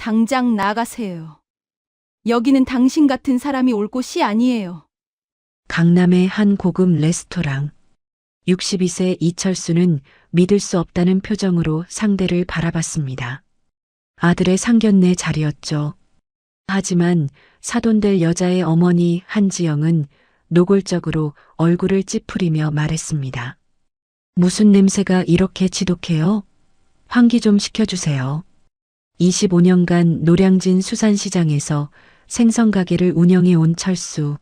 당장 나가세요. 여기는 당신 같은 사람이 올 곳이 아니에요. 강남의 한 고급 레스토랑. 62세 이철수는 믿을 수 없다는 표정으로 상대를 바라봤습니다. 아들의 상견례 자리였죠. 하지만 사돈될 여자의 어머니 한지영은 노골적으로 얼굴을 찌푸리며 말했습니다. 무슨 냄새가 이렇게 지독해요? 환기 좀 시켜주세요. 25년간 노량진 수산시장에서 생선 가게를 운영해 온 철수.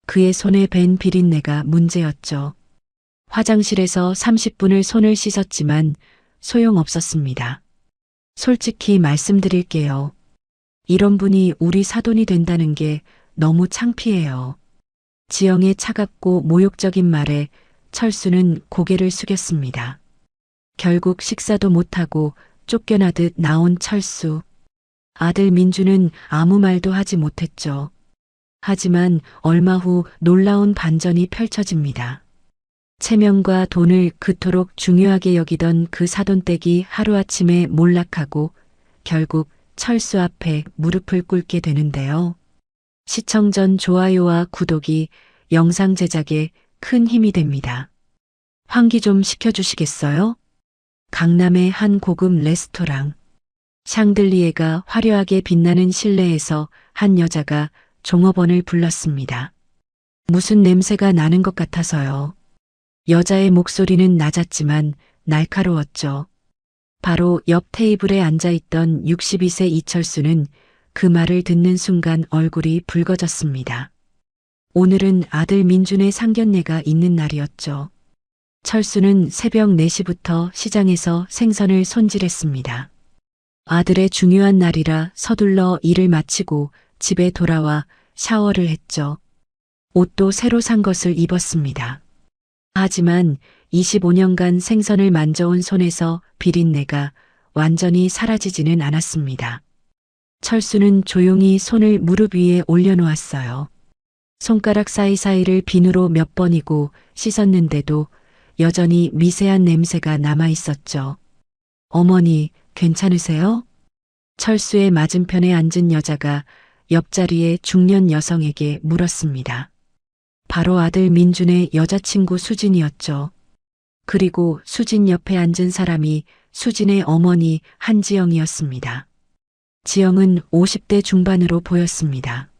그의 손에 밴 비린내가 문제였죠. 화장실에서 30분을 손을 씻었지만 소용없었습니다. 솔직히 말씀드릴게요. 이런 분이 우리 사돈이 된다는 게 너무 창피해요. 지영의 차갑고 모욕적인 말에 철수는 고개를 숙였습니다. 결국 식사도 못하고 쫓겨나듯 나온 철수. 아들 민주는 아무 말도 하지 못했죠. 하지만 얼마 후 놀라운 반전이 펼쳐집니다. 체면과 돈을 그토록 중요하게 여기던 그 사돈댁이 하루아침에 몰락하고 결국 철수 앞에 무릎을 꿇게 되는데요. 시청 전 좋아요와 구독이 영상 제작에 큰 힘이 됩니다. 환기 좀 시켜주시겠어요? 강남의 한 고급 레스토랑. 샹들리에가 화려하게 빛나는 실내에서 한 여자가 종업원을 불렀습니다. 무슨 냄새가 나는 것 같아서요. 여자의 목소리는 낮았지만 날카로웠죠. 바로 옆 테이블에 앉아있던 62세 이철수는 그 말을 듣는 순간 얼굴이 붉어졌습니다. 오늘은 아들 민준의 상견례가 있는 날이었죠. 철수는 새벽 4시부터 시장에서 생선을 손질했습니다. 아들의 중요한 날이라 서둘러 일을 마치고 집에 돌아와 샤워를 했죠. 옷도 새로 산 것을 입었습니다. 하지만 25년간 생선을 만져온 손에서 비린내가 완전히 사라지지는 않았습니다. 철수는 조용히 손을 무릎 위에 올려놓았어요. 손가락 사이사이를 비누로 몇 번이고 씻었는데도 여전히 미세한 냄새가 남아 있었죠. 어머니, 괜찮으세요? 철수의 맞은편에 앉은 여자가 옆자리의 중년 여성에게 물었습니다. 바로 아들 민준의 여자친구 수진이었죠. 그리고 수진 옆에 앉은 사람이 수진의 어머니 한지영이었습니다. 지영은 50대 중반으로 보였습니다.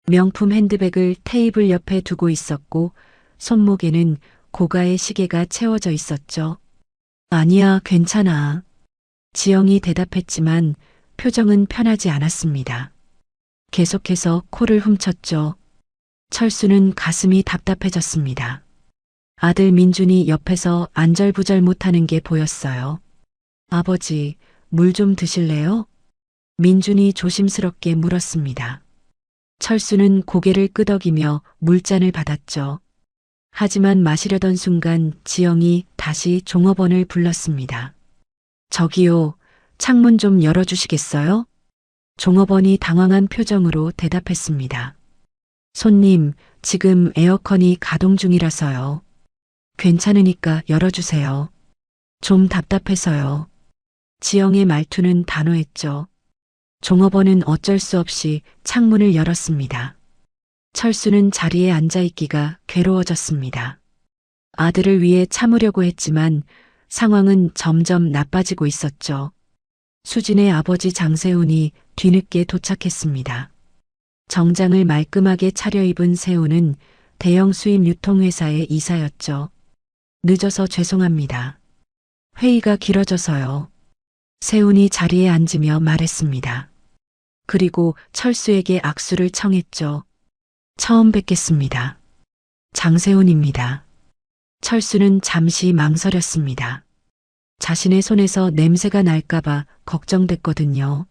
명품 핸드백을 테이블 옆에 두고 있었고 손목에는 고가의 시계가 채워져 있었죠. 아니야, 괜찮아. 지영이 대답했지만 표정은 편하지 않았습니다. 계속해서 코를 훔쳤죠. 철수는 가슴이 답답해졌습니다. 아들 민준이 옆에서 안절부절 못하는 게 보였어요. 아버지, 물 좀 드실래요? 민준이 조심스럽게 물었습니다. 철수는 고개를 끄덕이며 물잔을 받았죠. 하지만 마시려던 순간 지영이 다시 종업원을 불렀습니다. 저기요, 창문 좀 열어주시겠어요? 종업원이 당황한 표정으로 대답했습니다. 손님, 지금 에어컨이 가동 중이라서요. 괜찮으니까 열어주세요. 좀 답답해서요. 지영의 말투는 단호했죠. 종업원은 어쩔 수 없이 창문을 열었습니다. 철수는 자리에 앉아있기가 괴로워졌습니다. 아들을 위해 참으려고 했지만 상황은 점점 나빠지고 있었죠. 수진의 아버지 장세훈이 뒤늦게 도착했습니다. 정장을 말끔하게 차려입은 세훈은 대형 수입 유통회사의 이사였죠. 늦어서 죄송합니다. 회의가 길어져서요. 세훈이 자리에 앉으며 말했습니다. 그리고 철수에게 악수를 청했죠. 처음 뵙겠습니다. 장세훈입니다. 철수는 잠시 망설였습니다. 자신의 손에서 냄새가 날까봐 걱정됐거든요.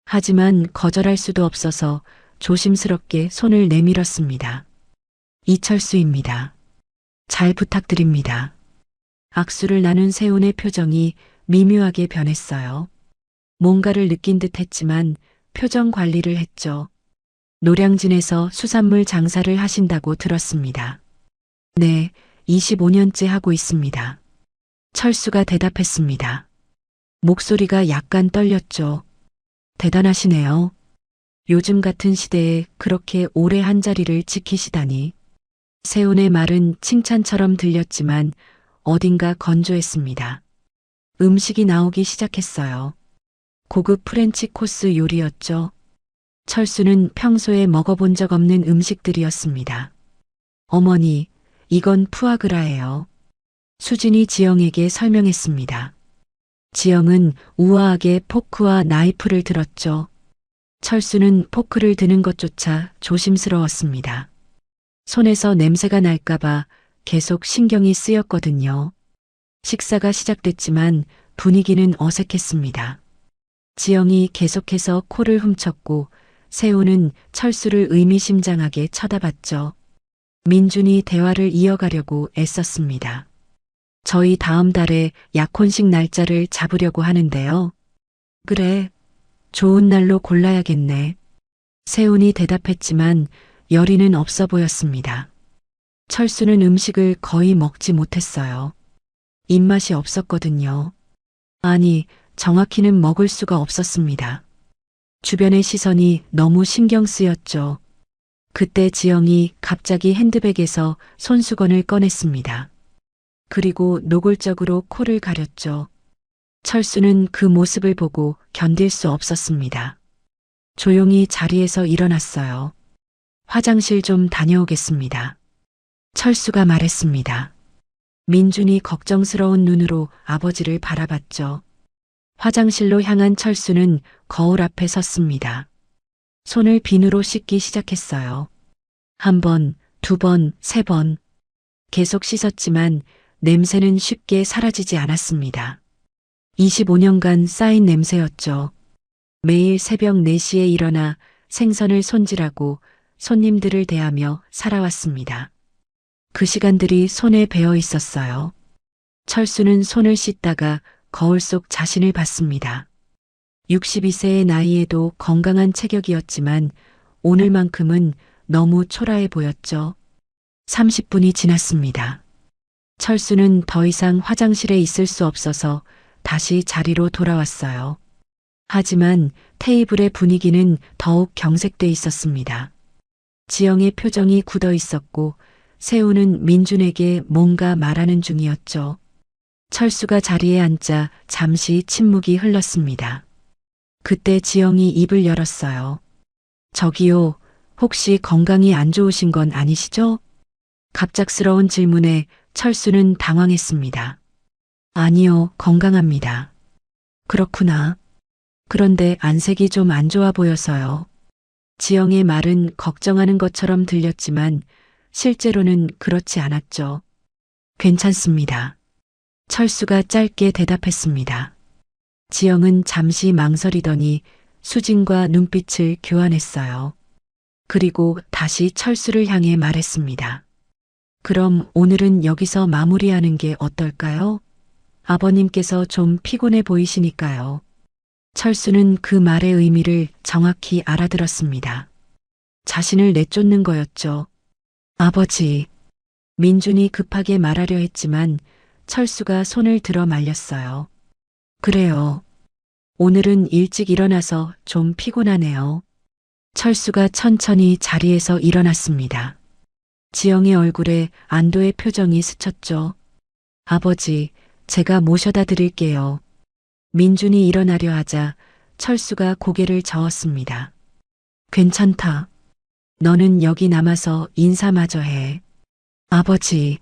하지만 거절할 수도 없어서 조심스럽게 손을 내밀었습니다. 이철수입니다. 잘 부탁드립니다. 악수를 나눈 세훈의 표정이 미묘하게 변했어요. 뭔가를 느낀 듯 했지만 표정 관리를 했죠. 노량진에서 수산물 장사를 하신다고 들었습니다. 네, 25년째 하고 있습니다. 철수가 대답했습니다. 목소리가 약간 떨렸죠. 대단하시네요. 요즘 같은 시대에 그렇게 오래 한 자리를 지키시다니. 세훈의 말은 칭찬처럼 들렸지만 어딘가 건조했습니다. 음식이 나오기 시작했어요. 고급 프렌치 코스 요리였죠. 철수는 평소에 먹어본 적 없는 음식들이었습니다. 어머니, 이건 푸아그라예요. 수진이 지영에게 설명했습니다. 지영은 우아하게 포크와 나이프를 들었죠. 철수는 포크를 드는 것조차 조심스러웠습니다. 손에서 냄새가 날까봐 계속 신경이 쓰였거든요. 식사가 시작됐지만 분위기는 어색했습니다. 지영이 계속해서 코를 훔쳤고 세훈은 철수를 의미심장하게 쳐다봤죠. 민준이 대화를 이어가려고 애썼습니다. 저희 다음 달에 약혼식 날짜를 잡으려고 하는데요. 그래, 좋은 날로 골라야겠네. 세훈이 대답했지만 열의는 없어 보였습니다. 철수는 음식을 거의 먹지 못했어요. 입맛이 없었거든요. 아니, 정확히는 먹을 수가 없었습니다. 주변의 시선이 너무 신경 쓰였죠. 그때 지영이 갑자기 핸드백에서 손수건을 꺼냈습니다. 그리고 노골적으로 코를 가렸죠. 철수는 그 모습을 보고 견딜 수 없었습니다. 조용히 자리에서 일어났어요. 화장실 좀 다녀오겠습니다. 철수가 말했습니다. 민준이 걱정스러운 눈으로 아버지를 바라봤죠. 화장실로 향한 철수는 거울 앞에 섰습니다. 손을 비누로 씻기 시작했어요. 한 번, 두 번, 세 번. 계속 씻었지만 냄새는 쉽게 사라지지 않았습니다. 25년간 쌓인 냄새였죠. 매일 새벽 4시에 일어나 생선을 손질하고 손님들을 대하며 살아왔습니다. 그 시간들이 손에 배어 있었어요. 철수는 손을 씻다가 거울 속 자신을 봤습니다. 62세의 나이에도 건강한 체격이었지만 오늘만큼은 너무 초라해 보였죠. 30분이 지났습니다. 철수는 더 이상 화장실에 있을 수 없어서 다시 자리로 돌아왔어요. 하지만 테이블의 분위기는 더욱 경색돼 있었습니다. 지영의 표정이 굳어 있었고 세훈은 민준에게 뭔가 말하는 중이었죠. 철수가 자리에 앉자 잠시 침묵이 흘렀습니다. 그때 지영이 입을 열었어요. 저기요, 혹시 건강이 안 좋으신 건 아니시죠? 갑작스러운 질문에 철수는 당황했습니다. 아니요, 건강합니다. 그렇구나. 그런데 안색이 좀 안 좋아 보여서요. 지영의 말은 걱정하는 것처럼 들렸지만 실제로는 그렇지 않았죠. 괜찮습니다. 철수가 짧게 대답했습니다. 지영은 잠시 망설이더니 수진과 눈빛을 교환했어요. 그리고 다시 철수를 향해 말했습니다. 그럼 오늘은 여기서 마무리하는 게 어떨까요? 아버님께서 좀 피곤해 보이시니까요. 철수는 그 말의 의미를 정확히 알아들었습니다. 자신을 내쫓는 거였죠. 아버지. 민준이 급하게 말하려 했지만 철수가 손을 들어 말렸어요. 그래요. 오늘은 일찍 일어나서 좀 피곤하네요. 철수가 천천히 자리에서 일어났습니다. 지영의 얼굴에 안도의 표정이 스쳤죠. 아버지, 제가 모셔다 드릴게요. 민준이 일어나려 하자 철수가 고개를 저었습니다. 괜찮다. 너는 여기 남아서 인사마저 해. 아버지.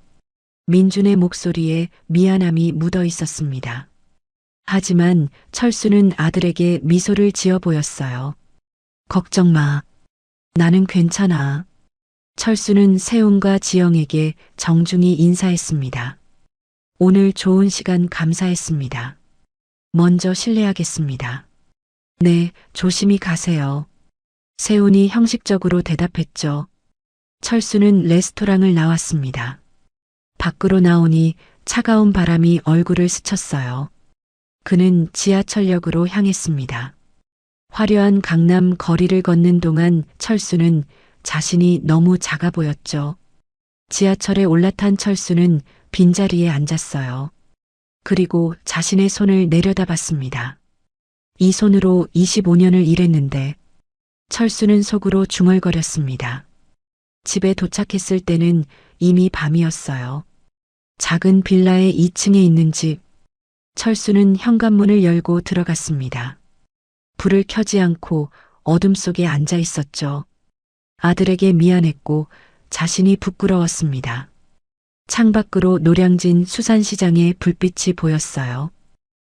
민준의 목소리에 미안함이 묻어 있었습니다. 하지만 철수는 아들에게 미소를 지어 보였어요. 걱정 마. 나는 괜찮아. 철수는 세훈과 지영에게 정중히 인사했습니다. 오늘 좋은 시간 감사했습니다. 먼저 실례하겠습니다. 네, 조심히 가세요. 세훈이 형식적으로 대답했죠. 철수는 레스토랑을 나왔습니다. 밖으로 나오니 차가운 바람이 얼굴을 스쳤어요. 그는 지하철역으로 향했습니다. 화려한 강남 거리를 걷는 동안 철수는 자신이 너무 작아 보였죠. 지하철에 올라탄 철수는 빈자리에 앉았어요. 그리고 자신의 손을 내려다봤습니다. 이 손으로 25년을 일했는데 철수는 속으로 중얼거렸습니다. 집에 도착했을 때는 이미 밤이었어요. 작은 빌라의 2층에 있는 집. 철수는 현관문을 열고 들어갔습니다. 불을 켜지 않고 어둠 속에 앉아 있었죠. 아들에게 미안했고 자신이 부끄러웠습니다. 창밖으로 노량진 수산시장의 불빛이 보였어요.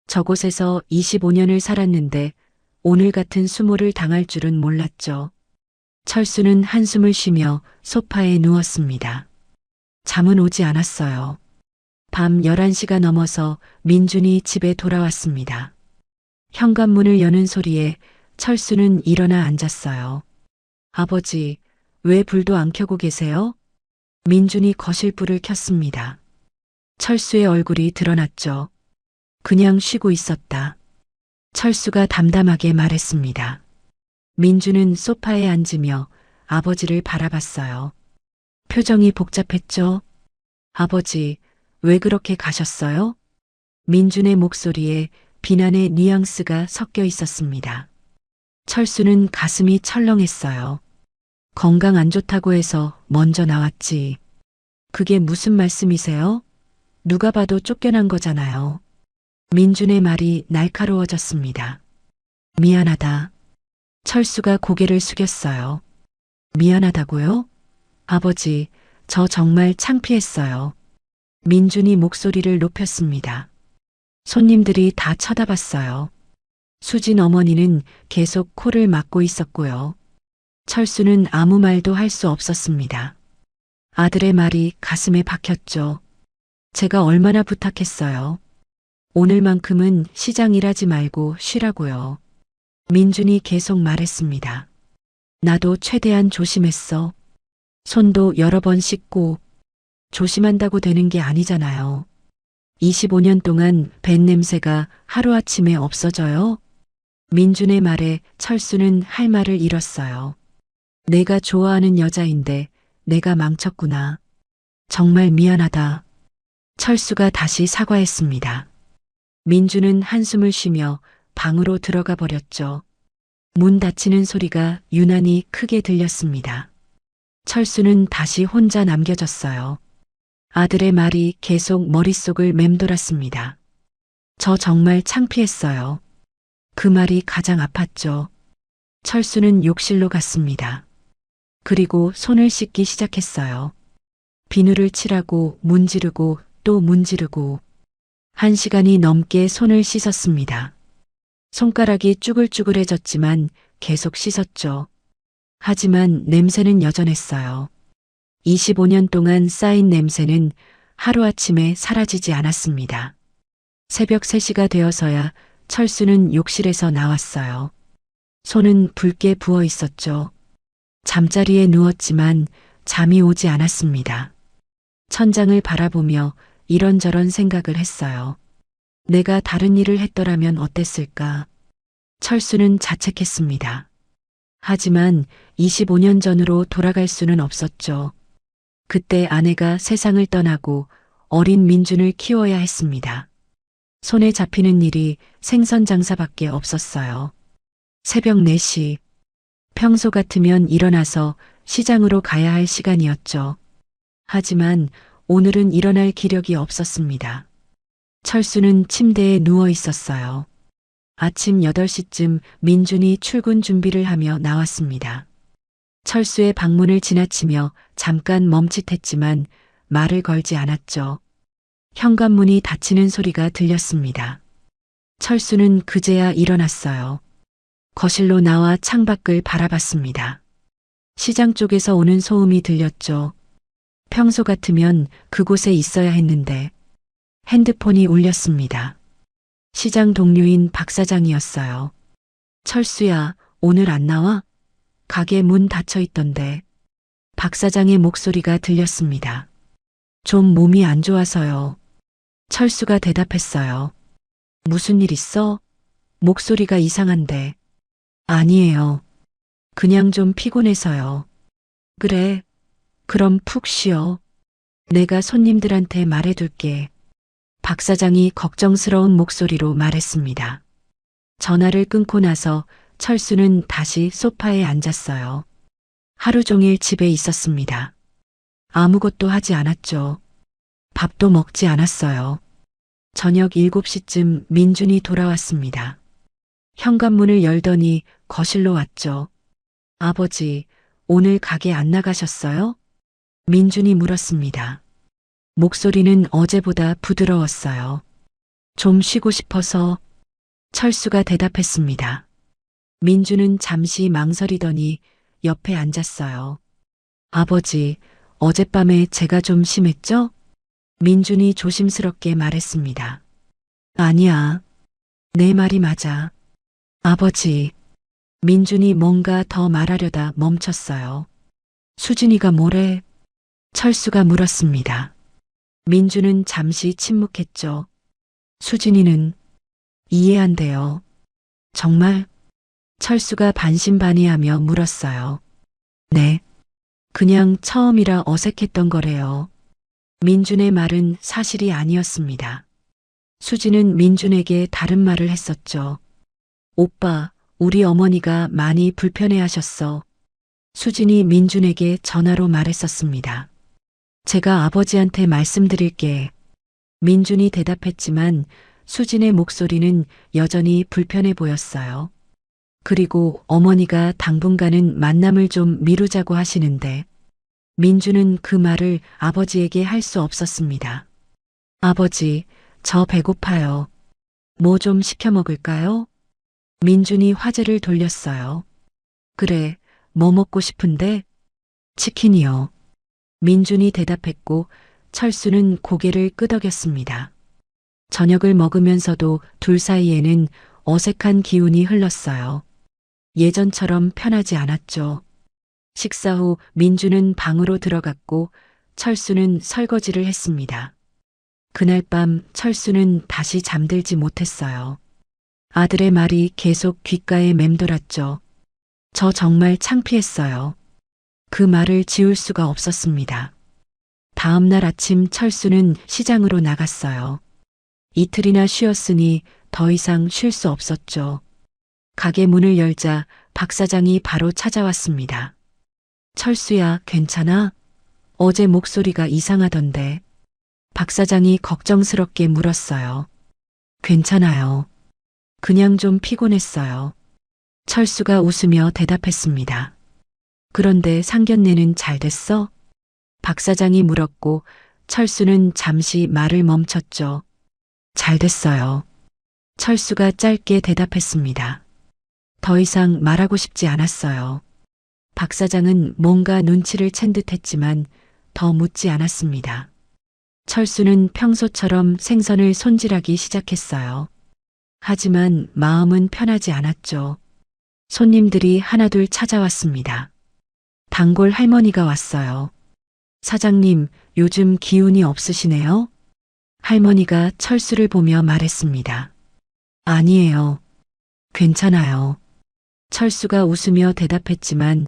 저곳에서 25년을 살았는데 오늘 같은 수모를 당할 줄은 몰랐죠. 철수는 한숨을 쉬며 소파에 누웠습니다. 잠은 오지 않았어요. 밤 11시가 넘어서 민준이 집에 돌아왔습니다. 현관문을 여는 소리에 철수는 일어나 앉았어요. 아버지, 왜 불도 안 켜고 계세요? 민준이 거실 불을 켰습니다. 철수의 얼굴이 드러났죠. 그냥 쉬고 있었다. 철수가 담담하게 말했습니다. 민준은 소파에 앉으며 아버지를 바라봤어요. 표정이 복잡했죠. 아버지, 왜 그렇게 가셨어요? 민준의 목소리에 비난의 뉘앙스가 섞여 있었습니다. 철수는 가슴이 철렁했어요. 건강 안 좋다고 해서 먼저 나왔지. 그게 무슨 말씀이세요? 누가 봐도 쫓겨난 거잖아요. 민준의 말이 날카로워졌습니다. 미안하다. 철수가 고개를 숙였어요. 미안하다고요? 아버지, 저 정말 창피했어요. 민준이 목소리를 높였습니다. 손님들이 다 쳐다봤어요. 수진 어머니는 계속 코를 막고 있었고요. 철수는 아무 말도 할 수 없었습니다. 아들의 말이 가슴에 박혔죠. 제가 얼마나 부탁했어요. 오늘만큼은 시장 일하지 말고 쉬라고요. 민준이 계속 말했습니다. 나도 최대한 조심했어. 손도 여러 번 씻고. 조심한다고 되는 게 아니잖아요. 25년 동안 뱃 냄새가 하루아침에 없어져요? 민준의 말에 철수는 할 말을 잃었어요. 내가 좋아하는 여자인데 내가 망쳤구나. 정말 미안하다. 철수가 다시 사과했습니다. 민준은 한숨을 쉬며 방으로 들어가 버렸죠. 문 닫히는 소리가 유난히 크게 들렸습니다. 철수는 다시 혼자 남겨졌어요. 아들의 말이 계속 머릿속을 맴돌았습니다. 저 정말 창피했어요. 그 말이 가장 아팠죠. 철수는 욕실로 갔습니다. 그리고 손을 씻기 시작했어요. 비누를 칠하고 문지르고 또 문지르고 1시간이 넘게 손을 씻었습니다. 손가락이 쭈글쭈글해졌지만 계속 씻었죠. 하지만 냄새는 여전했어요. 25년 동안 쌓인 냄새는 하루아침에 사라지지 않았습니다. 새벽 3시가 되어서야 철수는 욕실에서 나왔어요. 손은 붉게 부어 있었죠. 잠자리에 누웠지만 잠이 오지 않았습니다. 천장을 바라보며 이런저런 생각을 했어요. 내가 다른 일을 했더라면 어땠을까? 철수는 자책했습니다. 하지만 25년 전으로 돌아갈 수는 없었죠. 그때 아내가 세상을 떠나고 어린 민준을 키워야 했습니다. 손에 잡히는 일이 생선 장사밖에 없었어요. 새벽 4시. 평소 같으면 일어나서 시장으로 가야 할 시간이었죠. 하지만 오늘은 일어날 기력이 없었습니다. 철수는 침대에 누워 있었어요. 아침 8시쯤 민준이 출근 준비를 하며 나왔습니다. 철수의 방문을 지나치며 잠깐 멈칫했지만 말을 걸지 않았죠. 현관문이 닫히는 소리가 들렸습니다. 철수는 그제야 일어났어요. 거실로 나와 창밖을 바라봤습니다. 시장 쪽에서 오는 소음이 들렸죠. 평소 같으면 그곳에 있어야 했는데 핸드폰이 울렸습니다. 시장 동료인 박 사장이었어요. 철수야, 오늘 안 나와? 가게 문 닫혀 있던데. 박 사장의 목소리가 들렸습니다. 좀 몸이 안 좋아서요. 철수가 대답했어요. 무슨 일 있어? 목소리가 이상한데. 아니에요. 그냥 좀 피곤해서요. 그래. 그럼 푹 쉬어. 내가 손님들한테 말해둘게. 박 사장이 걱정스러운 목소리로 말했습니다. 전화를 끊고 나서 철수는 다시 소파에 앉았어요. 하루 종일 집에 있었습니다. 아무것도 하지 않았죠. 밥도 먹지 않았어요. 저녁 7시쯤 민준이 돌아왔습니다. 현관문을 열더니 거실로 왔죠. 아버지, 오늘 가게 안 나가셨어요? 민준이 물었습니다. 목소리는 어제보다 부드러웠어요. 좀 쉬고 싶어서. 철수가 대답했습니다. 민준은 잠시 망설이더니 옆에 앉았어요. 아버지, 어젯밤에 제가 좀 심했죠? 민준이 조심스럽게 말했습니다. 아니야. 내 말이 맞아. 아버지. 민준이 뭔가 더 말하려다 멈췄어요. 수진이가 뭐래? 철수가 물었습니다. 민준은 잠시 침묵했죠. 수진이는 이해 안 돼요. 정말? 철수가 반신반의하며 물었어요. 네. 그냥 처음이라 어색했던 거래요. 민준의 말은 사실이 아니었습니다. 수진은 민준에게 다른 말을 했었죠. 오빠, 우리 어머니가 많이 불편해하셨어. 수진이 민준에게 전화로 말했었습니다. 제가 아버지한테 말씀드릴게. 민준이 대답했지만 수진의 목소리는 여전히 불편해 보였어요. 그리고 어머니가 당분간은 만남을 좀 미루자고 하시는데 민준은 그 말을 아버지에게 할 수 없었습니다. 아버지, 저 배고파요. 뭐 좀 시켜 먹을까요? 민준이 화제를 돌렸어요. 그래, 뭐 먹고 싶은데? 치킨이요. 민준이 대답했고 철수는 고개를 끄덕였습니다. 저녁을 먹으면서도 둘 사이에는 어색한 기운이 흘렀어요. 예전처럼 편하지 않았죠. 식사 후 민주는 방으로 들어갔고 철수는 설거지를 했습니다. 그날 밤 철수는 다시 잠들지 못했어요. 아들의 말이 계속 귓가에 맴돌았죠. 저 정말 창피했어요. 그 말을 지울 수가 없었습니다. 다음 날 아침 철수는 시장으로 나갔어요. 이틀이나 쉬었으니 더 이상 쉴 수 없었죠. 가게 문을 열자 박 사장이 바로 찾아왔습니다. 철수야, 괜찮아? 어제 목소리가 이상하던데. 박 사장이 걱정스럽게 물었어요. 괜찮아요. 그냥 좀 피곤했어요. 철수가 웃으며 대답했습니다. 그런데 상견례는 잘 됐어? 박 사장이 물었고 철수는 잠시 말을 멈췄죠. 잘 됐어요. 철수가 짧게 대답했습니다. 더 이상 말하고 싶지 않았어요. 박 사장은 뭔가 눈치를 챈 듯했지만 더 묻지 않았습니다. 철수는 평소처럼 생선을 손질하기 시작했어요. 하지만 마음은 편하지 않았죠. 손님들이 하나둘 찾아왔습니다. 단골 할머니가 왔어요. 사장님, 요즘 기운이 없으시네요? 할머니가 철수를 보며 말했습니다. 아니에요. 괜찮아요. 철수가 웃으며 대답했지만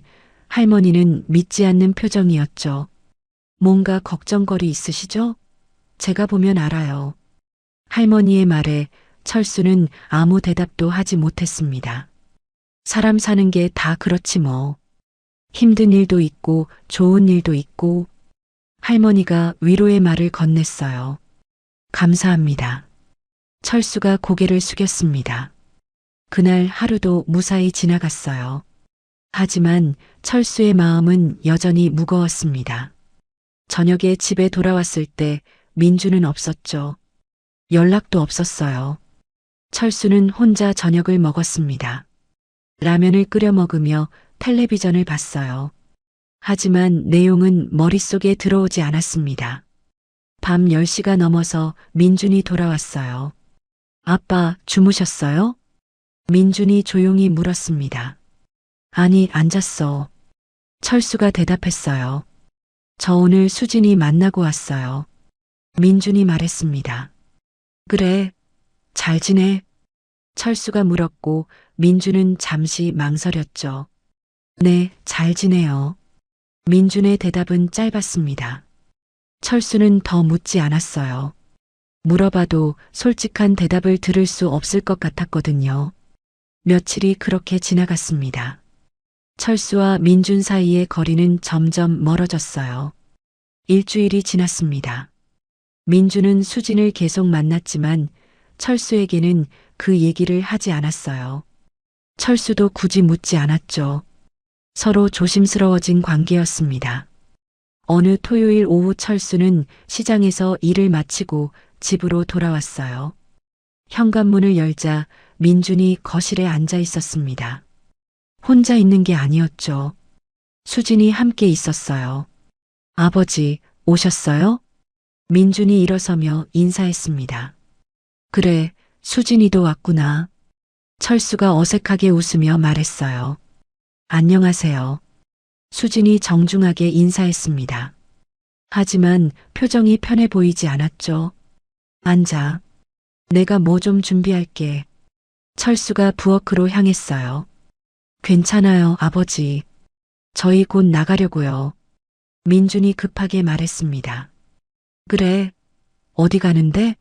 할머니는 믿지 않는 표정이었죠. 뭔가 걱정거리 있으시죠? 제가 보면 알아요. 할머니의 말에 철수는 아무 대답도 하지 못했습니다. 사람 사는 게 다 그렇지 뭐. 힘든 일도 있고 좋은 일도 있고. 할머니가 위로의 말을 건넸어요. 감사합니다. 철수가 고개를 숙였습니다. 그날 하루도 무사히 지나갔어요. 하지만 철수의 마음은 여전히 무거웠습니다. 저녁에 집에 돌아왔을 때 민주는 없었죠. 연락도 없었어요. 철수는 혼자 저녁을 먹었습니다. 라면을 끓여 먹으며 텔레비전을 봤어요. 하지만 내용은 머릿속에 들어오지 않았습니다. 밤 10시가 넘어서 민준이 돌아왔어요. 아빠, 주무셨어요? 민준이 조용히 물었습니다. 아니, 안 잤어. 철수가 대답했어요. 저 오늘 수진이 만나고 왔어요. 민준이 말했습니다. 그래, 잘 지내? 철수가 물었고 민준은 잠시 망설였죠. 네, 잘 지내요. 민준의 대답은 짧았습니다. 철수는 더 묻지 않았어요. 물어봐도 솔직한 대답을 들을 수 없을 것 같았거든요. 며칠이 그렇게 지나갔습니다. 철수와 민준 사이의 거리는 점점 멀어졌어요. 일주일이 지났습니다. 민준은 수진을 계속 만났지만 철수에게는 그 얘기를 하지 않았어요. 철수도 굳이 묻지 않았죠. 서로 조심스러워진 관계였습니다. 어느 토요일 오후 철수는 시장에서 일을 마치고 집으로 돌아왔어요. 현관문을 열자 민준이 거실에 앉아 있었습니다. 혼자 있는 게 아니었죠. 수진이 함께 있었어요. 아버지, 오셨어요? 민준이 일어서며 인사했습니다. 그래, 수진이도 왔구나. 철수가 어색하게 웃으며 말했어요. 안녕하세요. 수진이 정중하게 인사했습니다. 하지만 표정이 편해 보이지 않았죠. 앉아. 내가 뭐 좀 준비할게. 철수가 부엌으로 향했어요. 괜찮아요, 아버지. 저희 곧 나가려고요. 민준이 급하게 말했습니다. 그래. 어디 가는데?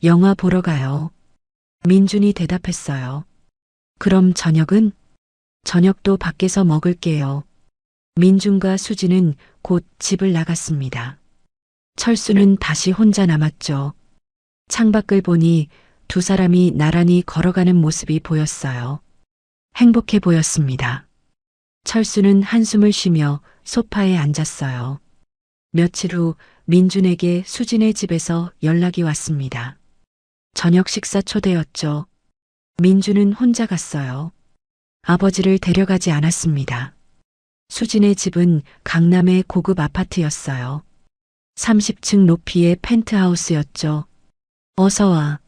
영화 보러 가요. 민준이 대답했어요. 그럼 저녁은? 저녁도 밖에서 먹을게요. 민준과 수진은 곧 집을 나갔습니다. 철수는 다시 혼자 남았죠. 창밖을 보니 두 사람이 나란히 걸어가는 모습이 보였어요. 행복해 보였습니다. 철수는 한숨을 쉬며 소파에 앉았어요. 며칠 후 민준에게 수진의 집에서 연락이 왔습니다. 저녁 식사 초대였죠. 민준은 혼자 갔어요. 아버지를 데려가지 않았습니다. 수진의 집은 강남의 고급 아파트였어요. 30층 높이의 펜트하우스였죠. 어서 와.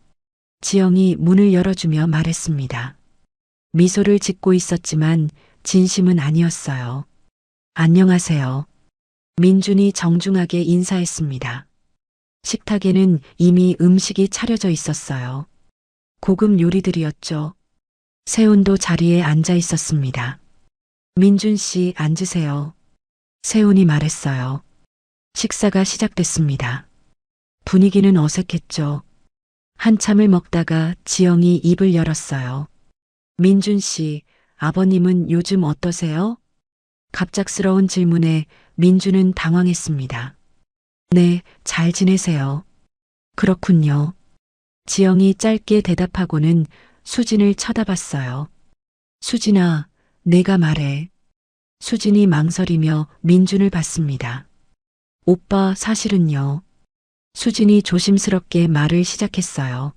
지영이 문을 열어주며 말했습니다. 미소를 짓고 있었지만 진심은 아니었어요. 안녕하세요. 민준이 정중하게 인사했습니다. 식탁에는 이미 음식이 차려져 있었어요. 고급 요리들이었죠. 세훈도 자리에 앉아 있었습니다. 민준 씨 앉으세요. 세훈이 말했어요. 식사가 시작됐습니다. 분위기는 어색했죠. 한참을 먹다가 지영이 입을 열었어요. 민준 씨, 아버님은 요즘 어떠세요? 갑작스러운 질문에 민준은 당황했습니다. 네, 잘 지내세요. 그렇군요. 지영이 짧게 대답하고는 수진을 쳐다봤어요. 수진아, 내가 말해. 수진이 망설이며 민준을 봤습니다. 오빠 사실은요. 수진이 조심스럽게 말을 시작했어요.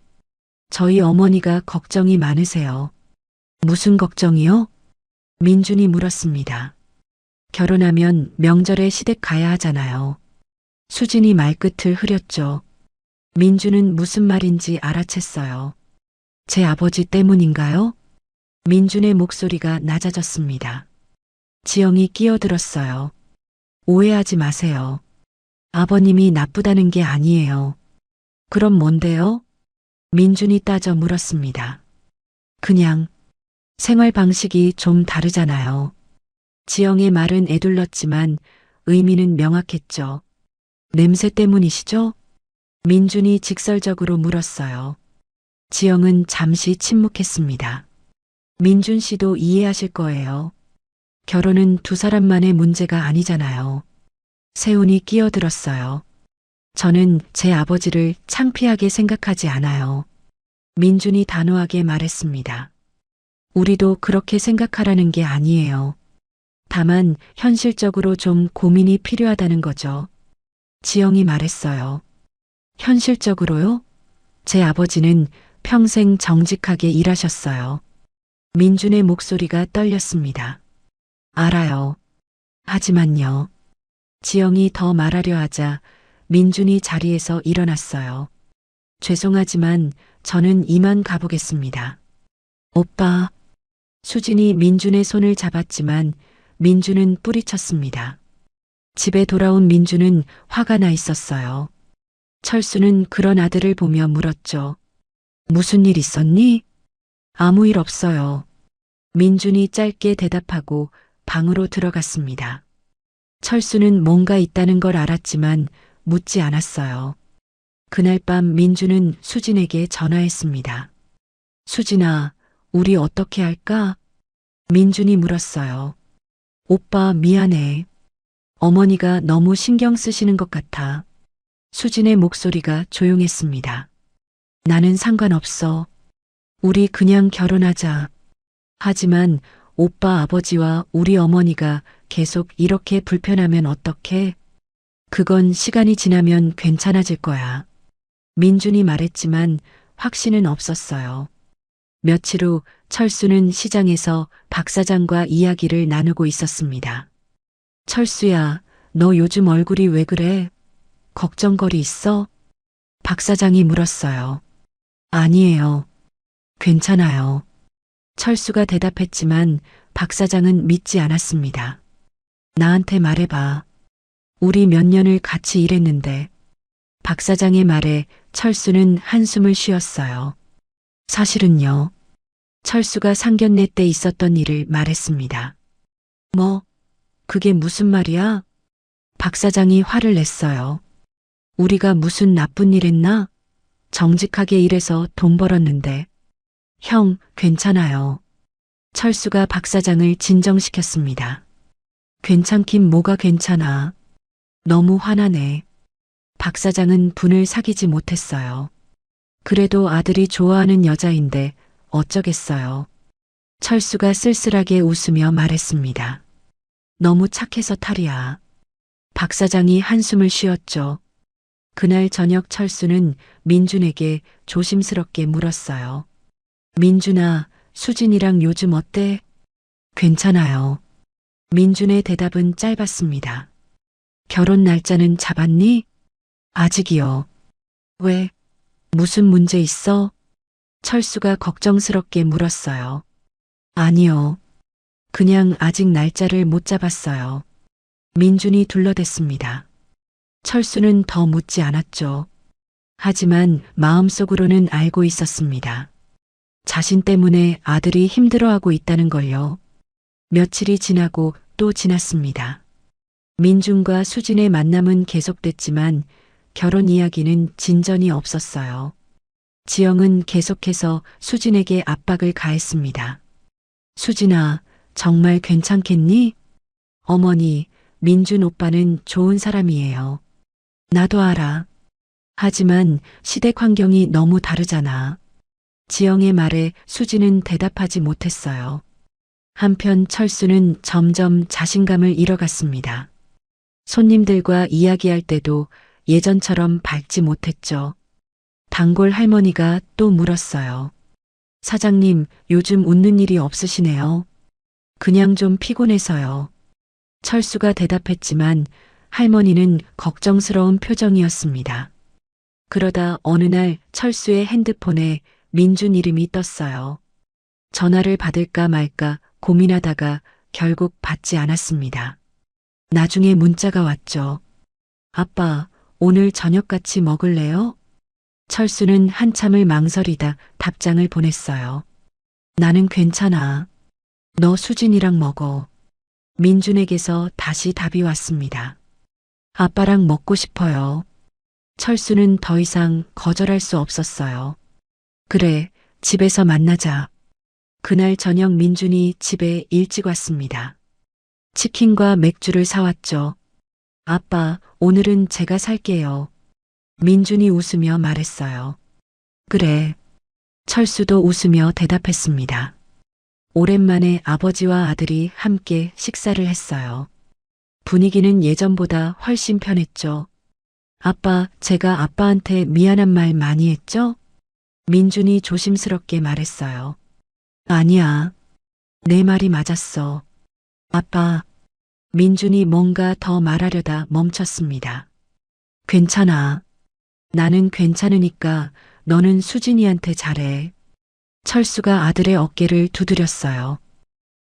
저희 어머니가 걱정이 많으세요. 무슨 걱정이요? 민준이 물었습니다. 결혼하면 명절에 시댁 가야 하잖아요. 수진이 말끝을 흐렸죠. 민준은 무슨 말인지 알아챘어요. 제 아버지 때문인가요? 민준의 목소리가 낮아졌습니다. 지영이 끼어들었어요. 오해하지 마세요. 아버님이 나쁘다는 게 아니에요. 그럼 뭔데요? 민준이 따져 물었습니다. 그냥 생활 방식이 좀 다르잖아요. 지영의 말은 애둘렀지만 의미는 명확했죠. 냄새 때문이시죠? 민준이 직설적으로 물었어요. 지영은 잠시 침묵했습니다. 민준 씨도 이해하실 거예요. 결혼은 두 사람만의 문제가 아니잖아요. 세훈이 끼어들었어요. 저는 제 아버지를 창피하게 생각하지 않아요. 민준이 단호하게 말했습니다. 우리도 그렇게 생각하라는 게 아니에요. 다만 현실적으로 좀 고민이 필요하다는 거죠. 지영이 말했어요. 현실적으로요? 제 아버지는 평생 정직하게 일하셨어요. 민준의 목소리가 떨렸습니다. 알아요. 하지만요. 지영이 더 말하려 하자 민준이 자리에서 일어났어요. 죄송하지만 저는 이만 가보겠습니다. 오빠. 수진이 민준의 손을 잡았지만 민준은 뿌리쳤습니다. 집에 돌아온 민준은 화가 나 있었어요. 철수는 그런 아들을 보며 물었죠. 무슨 일 있었니? 아무 일 없어요. 민준이 짧게 대답하고 방으로 들어갔습니다. 철수는 뭔가 있다는 걸 알았지만 묻지 않았어요. 그날 밤 민준은 수진에게 전화했습니다. 수진아, 우리 어떻게 할까? 민준이 물었어요. 오빠 미안해. 어머니가 너무 신경 쓰시는 것 같아. 수진의 목소리가 조용했습니다. 나는 상관없어. 우리 그냥 결혼하자. 하지만 오빠 아버지와 우리 어머니가 계속 이렇게 불편하면 어떡해? 그건 시간이 지나면 괜찮아질 거야. 민준이 말했지만 확신은 없었어요. 며칠 후 철수는 시장에서 박 사장과 이야기를 나누고 있었습니다. 철수야, 너 요즘 얼굴이 왜 그래? 걱정거리 있어? 박 사장이 물었어요. 아니에요. 괜찮아요. 철수가 대답했지만 박 사장은 믿지 않았습니다. 나한테 말해봐. 우리 몇 년을 같이 일했는데. 박 사장의 말에 철수는 한숨을 쉬었어요. 사실은요. 철수가 상견례 때 있었던 일을 말했습니다. 뭐? 그게 무슨 말이야? 박 사장이 화를 냈어요. 우리가 무슨 나쁜 일 했나? 정직하게 일해서 돈 벌었는데. 형, 괜찮아요. 철수가 박 사장을 진정시켰습니다. 괜찮긴 뭐가 괜찮아. 너무 화나네. 박 사장은 분을 사귀지 못했어요. 그래도 아들이 좋아하는 여자인데 어쩌겠어요. 철수가 쓸쓸하게 웃으며 말했습니다. 너무 착해서 탈이야. 박 사장이 한숨을 쉬었죠. 그날 저녁 철수는 민준에게 조심스럽게 물었어요. 민준아, 수진이랑 요즘 어때? 괜찮아요. 민준의 대답은 짧았습니다. 결혼 날짜는 잡았니? 아직이요. 왜? 무슨 문제 있어? 철수가 걱정스럽게 물었어요. 아니요. 그냥 아직 날짜를 못 잡았어요. 민준이 둘러댔습니다. 철수는 더 묻지 않았죠. 하지만 마음속으로는 알고 있었습니다. 자신 때문에 아들이 힘들어하고 있다는 걸요. 며칠이 지나고 또 지났습니다. 민준과 수진의 만남은 계속됐지만 결혼 이야기는 진전이 없었어요. 지영은 계속해서 수진에게 압박을 가했습니다. 수진아, 정말 괜찮겠니? 어머니, 민준 오빠는 좋은 사람이에요. 나도 알아. 하지만 시댁 환경이 너무 다르잖아. 지영의 말에 수진은 대답하지 못했어요. 한편 철수는 점점 자신감을 잃어갔습니다. 손님들과 이야기할 때도 예전처럼 밝지 못했죠. 단골 할머니가 또 물었어요. 사장님, 요즘 웃는 일이 없으시네요. 그냥 좀 피곤해서요. 철수가 대답했지만 할머니는 걱정스러운 표정이었습니다. 그러다 어느 날 철수의 핸드폰에 민준 이름이 떴어요. 전화를 받을까 말까 고민하다가 결국 받지 않았습니다. 나중에 문자가 왔죠. 아빠, 오늘 저녁 같이 먹을래요? 철수는 한참을 망설이다 답장을 보냈어요. 나는 괜찮아. 너 수진이랑 먹어. 민준에게서 다시 답이 왔습니다. 아빠랑 먹고 싶어요. 철수는 더 이상 거절할 수 없었어요. 그래, 집에서 만나자. 그날 저녁 민준이 집에 일찍 왔습니다. 치킨과 맥주를 사왔죠. 아빠, 오늘은 제가 살게요. 민준이 웃으며 말했어요. 그래. 철수도 웃으며 대답했습니다. 오랜만에 아버지와 아들이 함께 식사를 했어요. 분위기는 예전보다 훨씬 편했죠. 아빠, 제가 아빠한테 미안한 말 많이 했죠? 민준이 조심스럽게 말했어요. 아니야. 내 말이 맞았어. 아빠. 민준이 뭔가 더 말하려다 멈췄습니다. 괜찮아. 나는 괜찮으니까 너는 수진이한테 잘해. 철수가 아들의 어깨를 두드렸어요.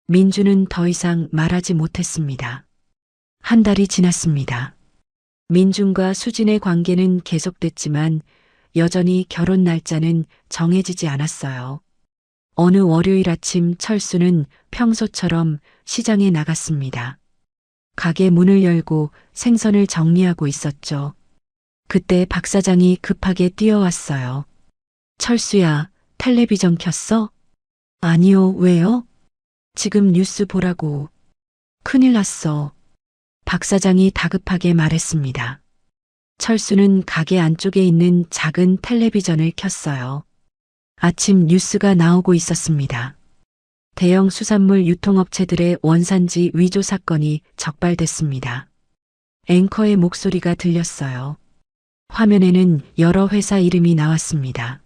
민준은 더 이상 말하지 못했습니다. 한 달이 지났습니다. 민준과 수진의 관계는 계속됐지만 여전히 결혼 날짜는 정해지지 않았어요. 어느 월요일 아침 철수는 평소처럼 시장에 나갔습니다. 가게 문을 열고 생선을 정리하고 있었죠. 그때 박 사장이 급하게 뛰어왔어요. 철수야, 텔레비전 켰어? 아니요, 왜요? 지금 뉴스 보라고. 큰일 났어. 박 사장이 다급하게 말했습니다. 철수는 가게 안쪽에 있는 작은 텔레비전을 켰어요. 아침 뉴스가 나오고 있었습니다. 대형 수산물 유통업체들의 원산지 위조 사건이 적발됐습니다. 앵커의 목소리가 들렸어요. 화면에는 여러 회사 이름이 나왔습니다.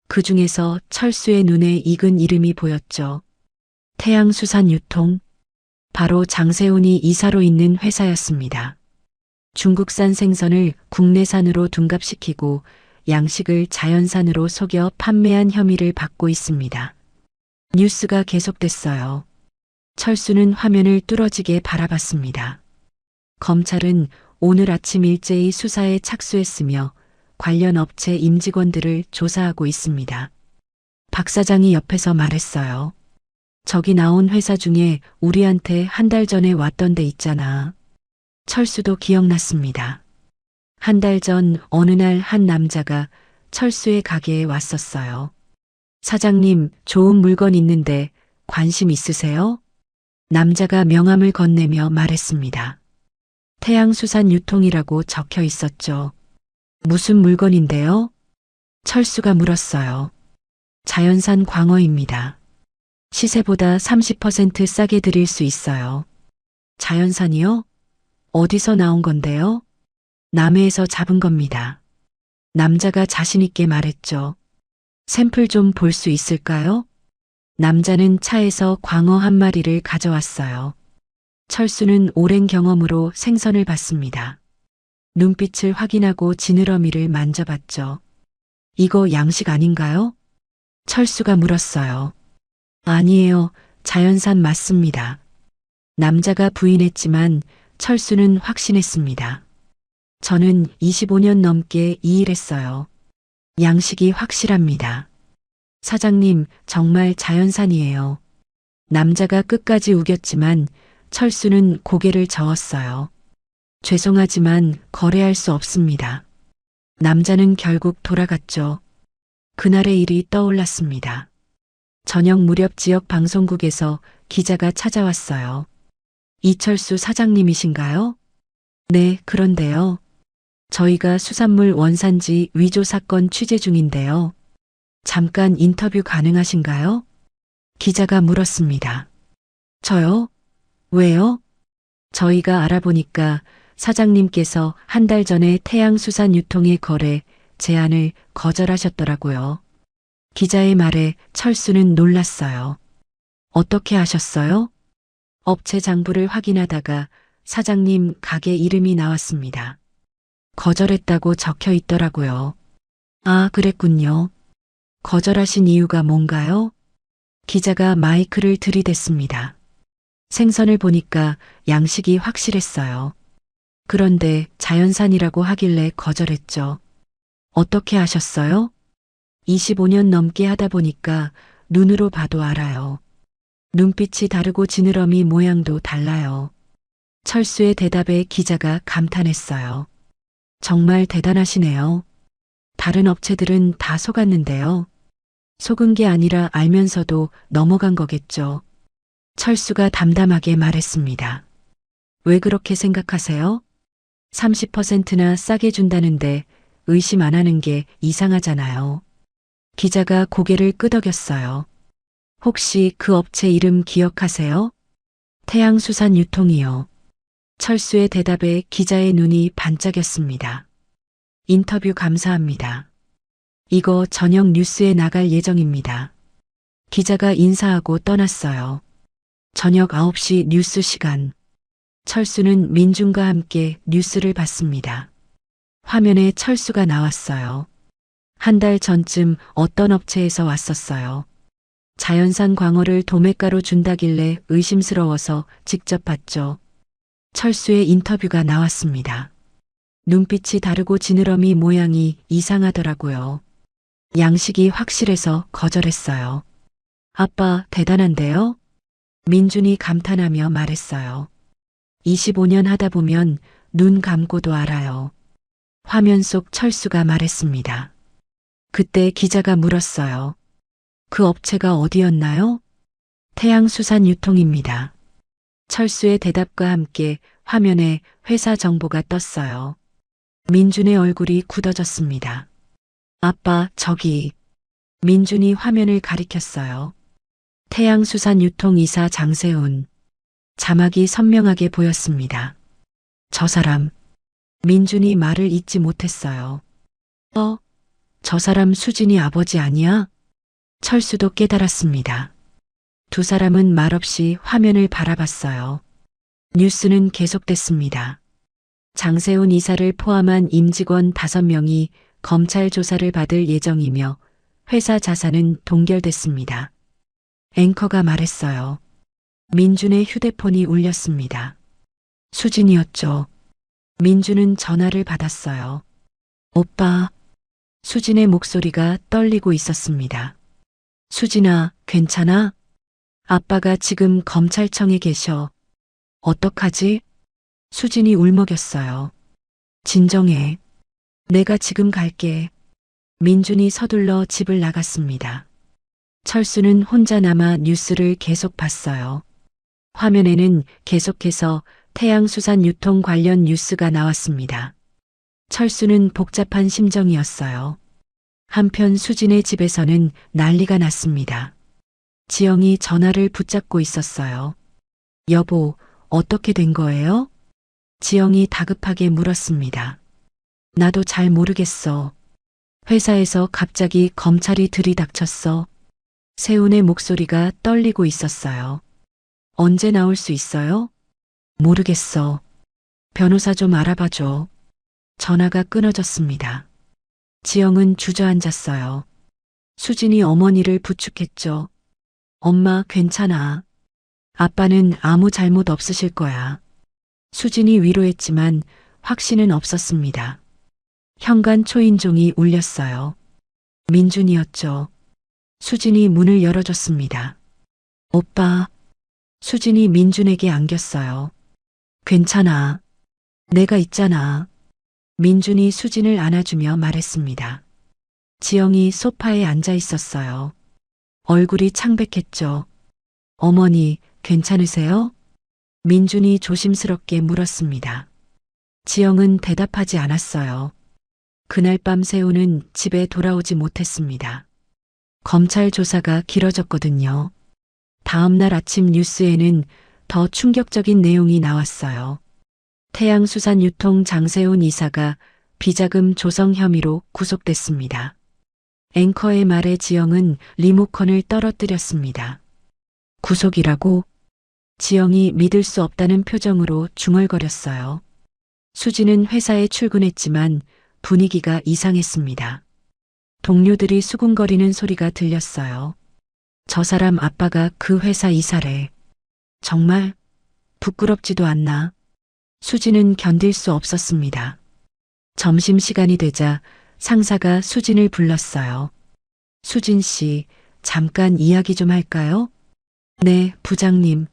그 중에서 철수의 눈에 익은 이름이 보였죠. 태양수산유통. 바로 장세훈이 이사로 있는 회사였습니다. 중국산 생선을 국내산으로 둔갑시키고 양식을 자연산으로 속여 판매한 혐의를 받고 있습니다. 뉴스가 계속됐어요. 철수는 화면을 뚫어지게 바라봤습니다. 검찰은 오늘 아침 일제히 수사에 착수했으며 관련 업체 임직원들을 조사하고 있습니다. 박 사장이 옆에서 말했어요. 저기 나온 회사 중에 우리한테 한 달 전에 왔던 데 있잖아. 철수도 기억났습니다. 한 달 전 어느 날 한 남자가 철수의 가게에 왔었어요. 사장님, 좋은 물건 있는데 관심 있으세요? 남자가 명함을 건네며 말했습니다. 태양수산유통이라고 적혀 있었죠. 무슨 물건인데요? 철수가 물었어요. 자연산 광어입니다. 시세보다 30% 싸게 드릴 수 있어요. 자연산이요? 어디서 나온 건데요? 남해에서 잡은 겁니다. 남자가 자신있게 말했죠. 샘플 좀 볼 수 있을까요? 남자는 차에서 광어 한 마리를 가져왔어요. 철수는 오랜 경험으로 생선을 봤습니다. 눈빛을 확인하고 지느러미를 만져봤죠. 이거 양식 아닌가요? 철수가 물었어요. 아니에요. 자연산 맞습니다. 남자가 부인했지만 철수는 확신했습니다. 저는 25년 넘게 이 일했어요. 양식이 확실합니다. 사장님, 정말 자연산이에요. 남자가 끝까지 우겼지만 철수는 고개를 저었어요. 죄송하지만 거래할 수 없습니다. 남자는 결국 돌아갔죠. 그날의 일이 떠올랐습니다. 저녁 무렵 지역 방송국에서 기자가 찾아왔어요. 이철수 사장님이신가요? 네, 그런데요. 저희가 수산물 원산지 위조 사건 취재 중인데요. 잠깐 인터뷰 가능하신가요? 기자가 물었습니다. 저요? 왜요? 저희가 알아보니까 사장님께서 한 달 전에 태양수산유통의 거래 제안을 거절하셨더라고요. 기자의 말에 철수는 놀랐어요. 어떻게 아셨어요? 업체 장부를 확인하다가 사장님 가게 이름이 나왔습니다. 거절했다고 적혀 있더라고요. 아, 그랬군요. 거절하신 이유가 뭔가요? 기자가 마이크를 들이댔습니다. 생선을 보니까 양식이 확실했어요. 그런데 자연산이라고 하길래 거절했죠. 어떻게 아셨어요? 25년 넘게 하다 보니까 눈으로 봐도 알아요. 눈빛이 다르고 지느러미 모양도 달라요. 철수의 대답에 기자가 감탄했어요. 정말 대단하시네요. 다른 업체들은 다 속았는데요. 속은 게 아니라 알면서도 넘어간 거겠죠. 철수가 담담하게 말했습니다. 왜 그렇게 생각하세요? 30%나 싸게 준다는데 의심 안 하는 게 이상하잖아요. 기자가 고개를 끄덕였어요. 혹시 그 업체 이름 기억하세요? 태양수산유통이요. 철수의 대답에 기자의 눈이 반짝였습니다. 인터뷰 감사합니다. 이거 저녁 뉴스에 나갈 예정입니다. 기자가 인사하고 떠났어요. 저녁 9시 뉴스 시간. 철수는 민중과 함께 뉴스를 봤습니다. 화면에 철수가 나왔어요. 한 달 전쯤 어떤 업체에서 왔었어요. 자연산 광어를 도매가로 준다길래 의심스러워서 직접 봤죠. 철수의 인터뷰가 나왔습니다. 눈빛이 다르고 지느러미 모양이 이상하더라고요. 양식이 확실해서 거절했어요. 아빠, 대단한데요? 민준이 감탄하며 말했어요. 25년 하다 보면 눈 감고도 알아요. 화면 속 철수가 말했습니다. 그때 기자가 물었어요. 그 업체가 어디였나요? 태양수산유통입니다. 철수의 대답과 함께 화면에 회사 정보가 떴어요. 민준의 얼굴이 굳어졌습니다. 아빠, 저기. 민준이 화면을 가리켰어요. 태양수산유통이사 장세훈. 자막이 선명하게 보였습니다. 저 사람. 민준이 말을 잇지 못했어요. 저 사람 수진이 아버지 아니야? 철수도 깨달았습니다. 두 사람은 말없이 화면을 바라봤어요. 뉴스는 계속됐습니다. 장세훈 이사를 포함한 임직원 5명이 검찰 조사를 받을 예정이며 회사 자산은 동결됐습니다. 앵커가 말했어요. 민준의 휴대폰이 울렸습니다. 수진이었죠. 민준은 전화를 받았어요. 오빠. 수진의 목소리가 떨리고 있었습니다. 수진아, 괜찮아? 아빠가 지금 검찰청에 계셔. 어떡하지? 수진이 울먹였어요. 진정해. 내가 지금 갈게. 민준이 서둘러 집을 나갔습니다. 철수는 혼자 남아 뉴스를 계속 봤어요. 화면에는 계속해서 태양수산유통 관련 뉴스가 나왔습니다. 철수는 복잡한 심정이었어요. 한편 수진의 집에서는 난리가 났습니다. 지영이 전화를 붙잡고 있었어요. 여보, 어떻게 된 거예요? 지영이 다급하게 물었습니다. 나도 잘 모르겠어. 회사에서 갑자기 검찰이 들이닥쳤어. 세훈의 목소리가 떨리고 있었어요. 언제 나올 수 있어요? 모르겠어. 변호사 좀 알아봐줘. 전화가 끊어졌습니다. 지영은 주저앉았어요. 수진이 어머니를 부축했죠. 엄마, 괜찮아. 아빠는 아무 잘못 없으실 거야. 수진이 위로했지만 확신은 없었습니다. 현관 초인종이 울렸어요. 민준이었죠. 수진이 문을 열어줬습니다. 오빠. 수진이 민준에게 안겼어요. 괜찮아. 내가 있잖아. 민준이 수진을 안아주며 말했습니다. 지영이 소파에 앉아 있었어요. 얼굴이 창백했죠. 어머니, 괜찮으세요? 민준이 조심스럽게 물었습니다. 지영은 대답하지 않았어요. 그날 밤 세훈은 집에 돌아오지 못했습니다. 검찰 조사가 길어졌거든요. 다음 날 아침 뉴스에는 더 충격적인 내용이 나왔어요. 태양수산유통 장세훈 이사가 비자금 조성 혐의로 구속됐습니다. 앵커의 말에 지영은 리모컨을 떨어뜨렸습니다. 구속이라고? 지영이 믿을 수 없다는 표정으로 중얼거렸어요. 수지는 회사에 출근했지만 분위기가 이상했습니다. 동료들이 수군거리는 소리가 들렸어요. 저 사람 아빠가 그 회사 이사래. 정말 부끄럽지도 않나. 수지는 견딜 수 없었습니다. 점심시간이 되자 상사가 수진을 불렀어요. 수진 씨, 잠깐 이야기 좀 할까요? 네, 부장님.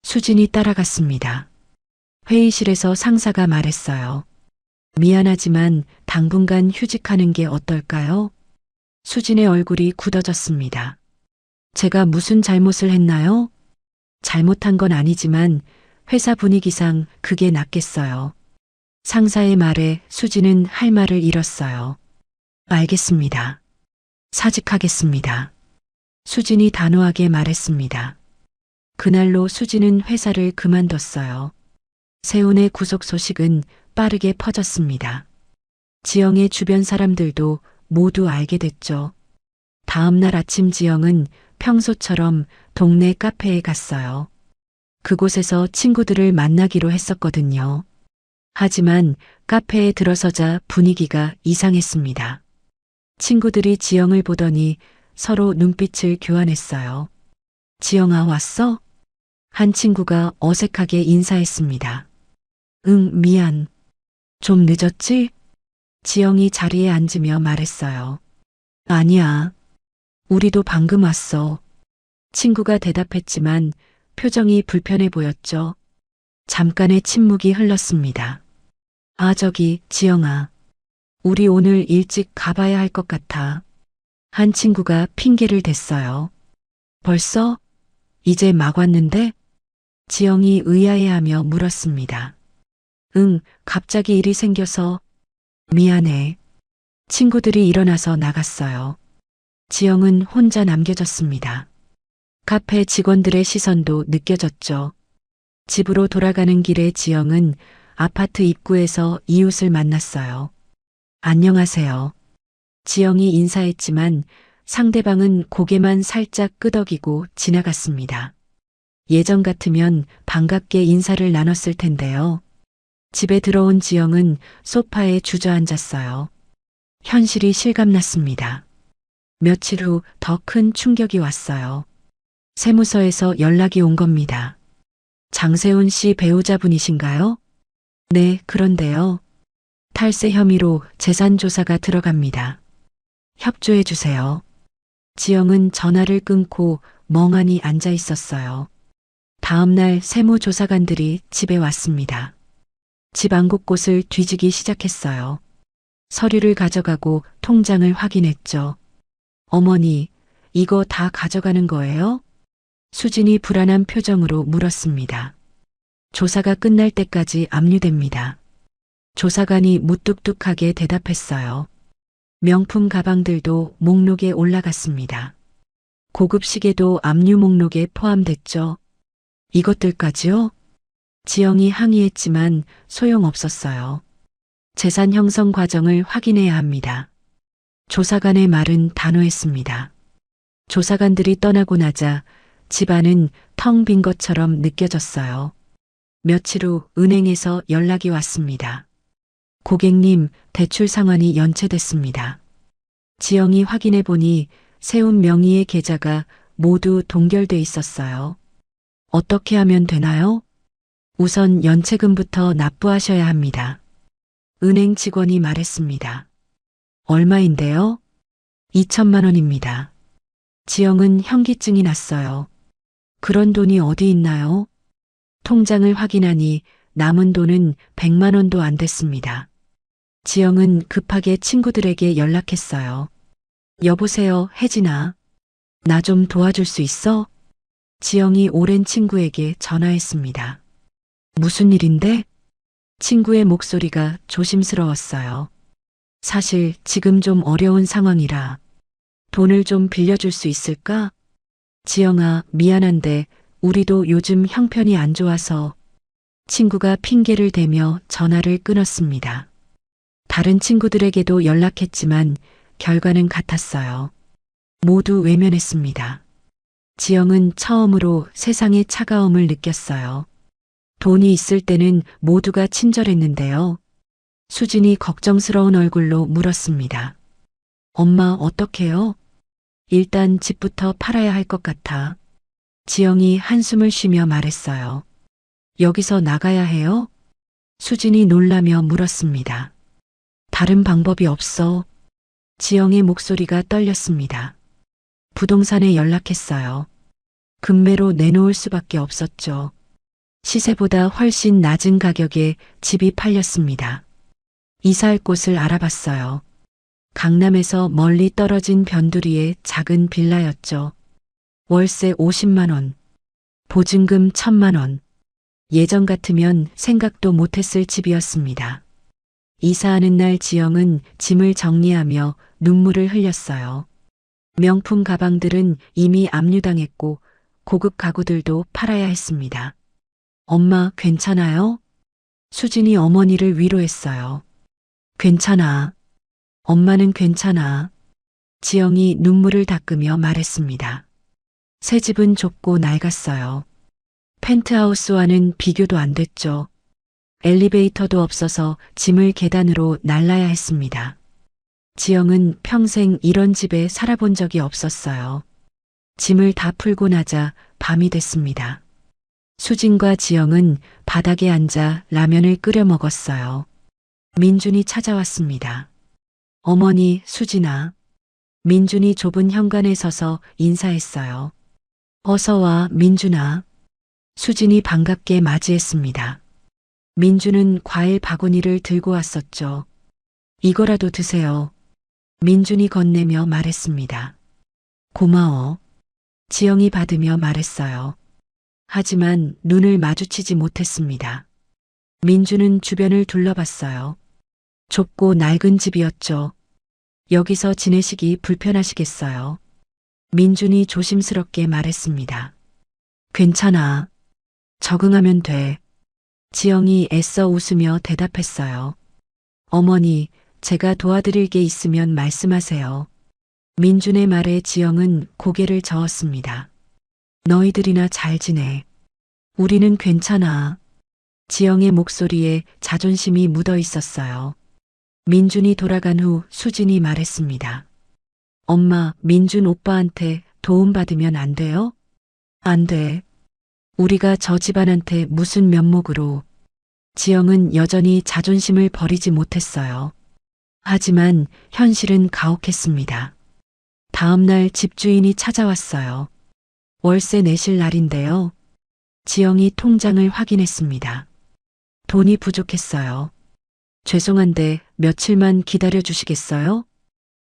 수진이 따라갔습니다. 회의실에서 상사가 말했어요. 미안하지만 당분간 휴직하는 게 어떨까요? 수진의 얼굴이 굳어졌습니다. 제가 무슨 잘못을 했나요? 잘못한 건 아니지만 회사 분위기상 그게 낫겠어요. 상사의 말에 수진은 할 말을 잃었어요. 알겠습니다. 사직하겠습니다. 수진이 단호하게 말했습니다. 그날로 수진은 회사를 그만뒀어요. 세훈의 구속 소식은 빠르게 퍼졌습니다. 지영의 주변 사람들도 모두 알게 됐죠. 다음 날 아침 지영은 평소처럼 동네 카페에 갔어요. 그곳에서 친구들을 만나기로 했었거든요. 하지만 카페에 들어서자 분위기가 이상했습니다. 친구들이 지영을 보더니 서로 눈빛을 교환했어요. 지영아, 왔어? 한 친구가 어색하게 인사했습니다. 응, 미안. 좀 늦었지? 지영이 자리에 앉으며 말했어요. 아니야. 우리도 방금 왔어. 친구가 대답했지만 표정이 불편해 보였죠. 잠깐의 침묵이 흘렀습니다. 아, 저기, 지영아. 우리 오늘 일찍 가봐야 할 것 같아. 한 친구가 핑계를 댔어요. 벌써? 이제 막 왔는데? 지영이 의아해하며 물었습니다. 응, 갑자기 일이 생겨서. 미안해. 친구들이 일어나서 나갔어요. 지영은 혼자 남겨졌습니다. 카페 직원들의 시선도 느껴졌죠. 집으로 돌아가는 길에 지영은 아파트 입구에서 이웃을 만났어요. 안녕하세요. 지영이 인사했지만 상대방은 고개만 살짝 끄덕이고 지나갔습니다. 예전 같으면 반갑게 인사를 나눴을 텐데요. 집에 들어온 지영은 소파에 주저앉았어요. 현실이 실감났습니다. 며칠 후 더 큰 충격이 왔어요. 세무서에서 연락이 온 겁니다. 장세훈 씨 배우자분이신가요? 네, 그런데요. 탈세 혐의로 재산 조사가 들어갑니다. 협조해 주세요. 지영은 전화를 끊고 멍하니 앉아 있었어요. 다음 날 세무조사관들이 집에 왔습니다. 집 안 곳곳을 뒤지기 시작했어요. 서류를 가져가고 통장을 확인했죠. 어머니, 이거 다 가져가는 거예요? 수진이 불안한 표정으로 물었습니다. 조사가 끝날 때까지 압류됩니다. 조사관이 무뚝뚝하게 대답했어요. 명품 가방들도 목록에 올라갔습니다. 고급 시계도 압류 목록에 포함됐죠. 이것들까지요? 지영이 항의했지만 소용없었어요. 재산 형성 과정을 확인해야 합니다. 조사관의 말은 단호했습니다. 조사관들이 떠나고 나자 집안은 텅 빈 것처럼 느껴졌어요. 며칠 후 은행에서 연락이 왔습니다. 고객님, 대출 상환이 연체됐습니다. 지영이 확인해 보니 세운 명의의 계좌가 모두 동결돼 있었어요. 어떻게 하면 되나요? 우선 연체금부터 납부하셔야 합니다. 은행 직원이 말했습니다. 얼마인데요? 2천만 원입니다. 지영은 현기증이 났어요. 그런 돈이 어디 있나요? 통장을 확인하니 남은 돈은 100만 원도 안 됐습니다. 지영은 급하게 친구들에게 연락했어요. 여보세요, 혜진아. 나 좀 도와줄 수 있어? 지영이 오랜 친구에게 전화했습니다. 무슨 일인데? 친구의 목소리가 조심스러웠어요. 사실 지금 좀 어려운 상황이라 돈을 좀 빌려줄 수 있을까? 지영아, 미안한데 우리도 요즘 형편이 안 좋아서. 친구가 핑계를 대며 전화를 끊었습니다. 다른 친구들에게도 연락했지만 결과는 같았어요. 모두 외면했습니다. 지영은 처음으로 세상의 차가움을 느꼈어요. 돈이 있을 때는 모두가 친절했는데요. 수진이 걱정스러운 얼굴로 물었습니다. 엄마, 어떡해요? 일단 집부터 팔아야 할 것 같아. 지영이 한숨을 쉬며 말했어요. 여기서 나가야 해요? 수진이 놀라며 물었습니다. 다른 방법이 없어. 지영의 목소리가 떨렸습니다. 부동산에 연락했어요. 금매로 내놓을 수밖에 없었죠. 시세보다 훨씬 낮은 가격에 집이 팔렸습니다. 이사할 곳을 알아봤어요. 강남에서 멀리 떨어진 변두리의 작은 빌라였죠. 월세 50만 원, 보증금 1,000만 원. 예전 같으면 생각도 못했을 집이었습니다. 이사하는 날 지영은 짐을 정리하며 눈물을 흘렸어요. 명품 가방들은 이미 압류당했고 고급 가구들도 팔아야 했습니다. 엄마, 괜찮아요? 수진이 어머니를 위로했어요. 괜찮아. 엄마는 괜찮아. 지영이 눈물을 닦으며 말했습니다. 새 집은 좁고 낡았어요. 펜트하우스와는 비교도 안 됐죠. 엘리베이터도 없어서 짐을 계단으로 날라야 했습니다. 지영은 평생 이런 집에 살아본 적이 없었어요. 짐을 다 풀고 나자 밤이 됐습니다. 수진과 지영은 바닥에 앉아 라면을 끓여 먹었어요. 민준이 찾아왔습니다. 어머니, 수진아. 민준이 좁은 현관에 서서 인사했어요. 어서 와, 민준아. 수진이 반갑게 맞이했습니다. 민준은 과일 바구니를 들고 왔었죠. 이거라도 드세요. 민준이 건네며 말했습니다. 고마워. 지영이 받으며 말했어요. 하지만 눈을 마주치지 못했습니다. 민준은 주변을 둘러봤어요. 좁고 낡은 집이었죠. 여기서 지내시기 불편하시겠어요? 민준이 조심스럽게 말했습니다. 괜찮아. 적응하면 돼. 지영이 애써 웃으며 대답했어요. 어머니, 제가 도와드릴 게 있으면 말씀하세요. 민준의 말에 지영은 고개를 저었습니다. 너희들이나 잘 지내. 우리는 괜찮아. 지영의 목소리에 자존심이 묻어 있었어요. 민준이 돌아간 후 수진이 말했습니다. 엄마, 민준 오빠한테 도움받으면 안 돼요? 안 돼. 우리가 저 집안한테 무슨 면목으로. 지영은 여전히 자존심을 버리지 못했어요. 하지만 현실은 가혹했습니다. 다음 날 집주인이 찾아왔어요. 월세 내실 날인데요. 지영이 통장을 확인했습니다. 돈이 부족했어요. 죄송한데 며칠만 기다려 주시겠어요?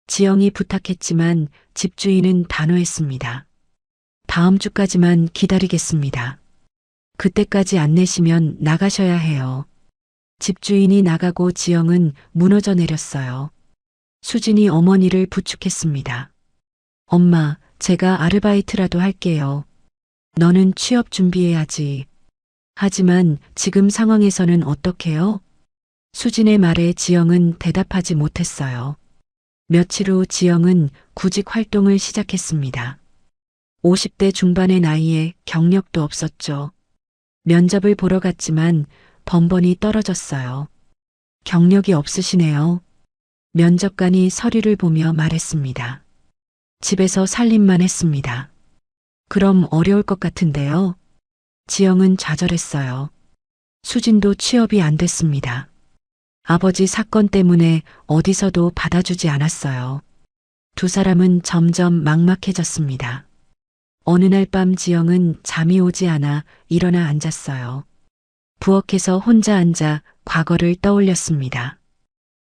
지영이 부탁했지만 집주인은 단호했습니다. 다음 주까지만 기다리겠습니다. 그때까지 안 내시면 나가셔야 해요. 집주인이 나가고 지영은 무너져 내렸어요. 수진이 어머니를 부축했습니다. 엄마, 제가 아르바이트라도 할게요. 너는 취업 준비해야지. 하지만 지금 상황에서는 어떡해요? 수진의 말에 지영은 대답하지 못했어요. 며칠 후 지영은 구직 활동을 시작했습니다. 50대 중반의 나이에 경력도 없었죠. 면접을 보러 갔지만 번번이 떨어졌어요. 경력이 없으시네요. 면접관이 서류를 보며 말했습니다. 집에서 살림만 했습니다. 그럼 어려울 것 같은데요. 지영은 좌절했어요. 수진도 취업이 안 됐습니다. 아버지 사건 때문에 어디서도 받아주지 않았어요. 두 사람은 점점 막막해졌습니다. 어느 날 밤 지영은 잠이 오지 않아 일어나 앉았어요. 부엌에서 혼자 앉아 과거를 떠올렸습니다.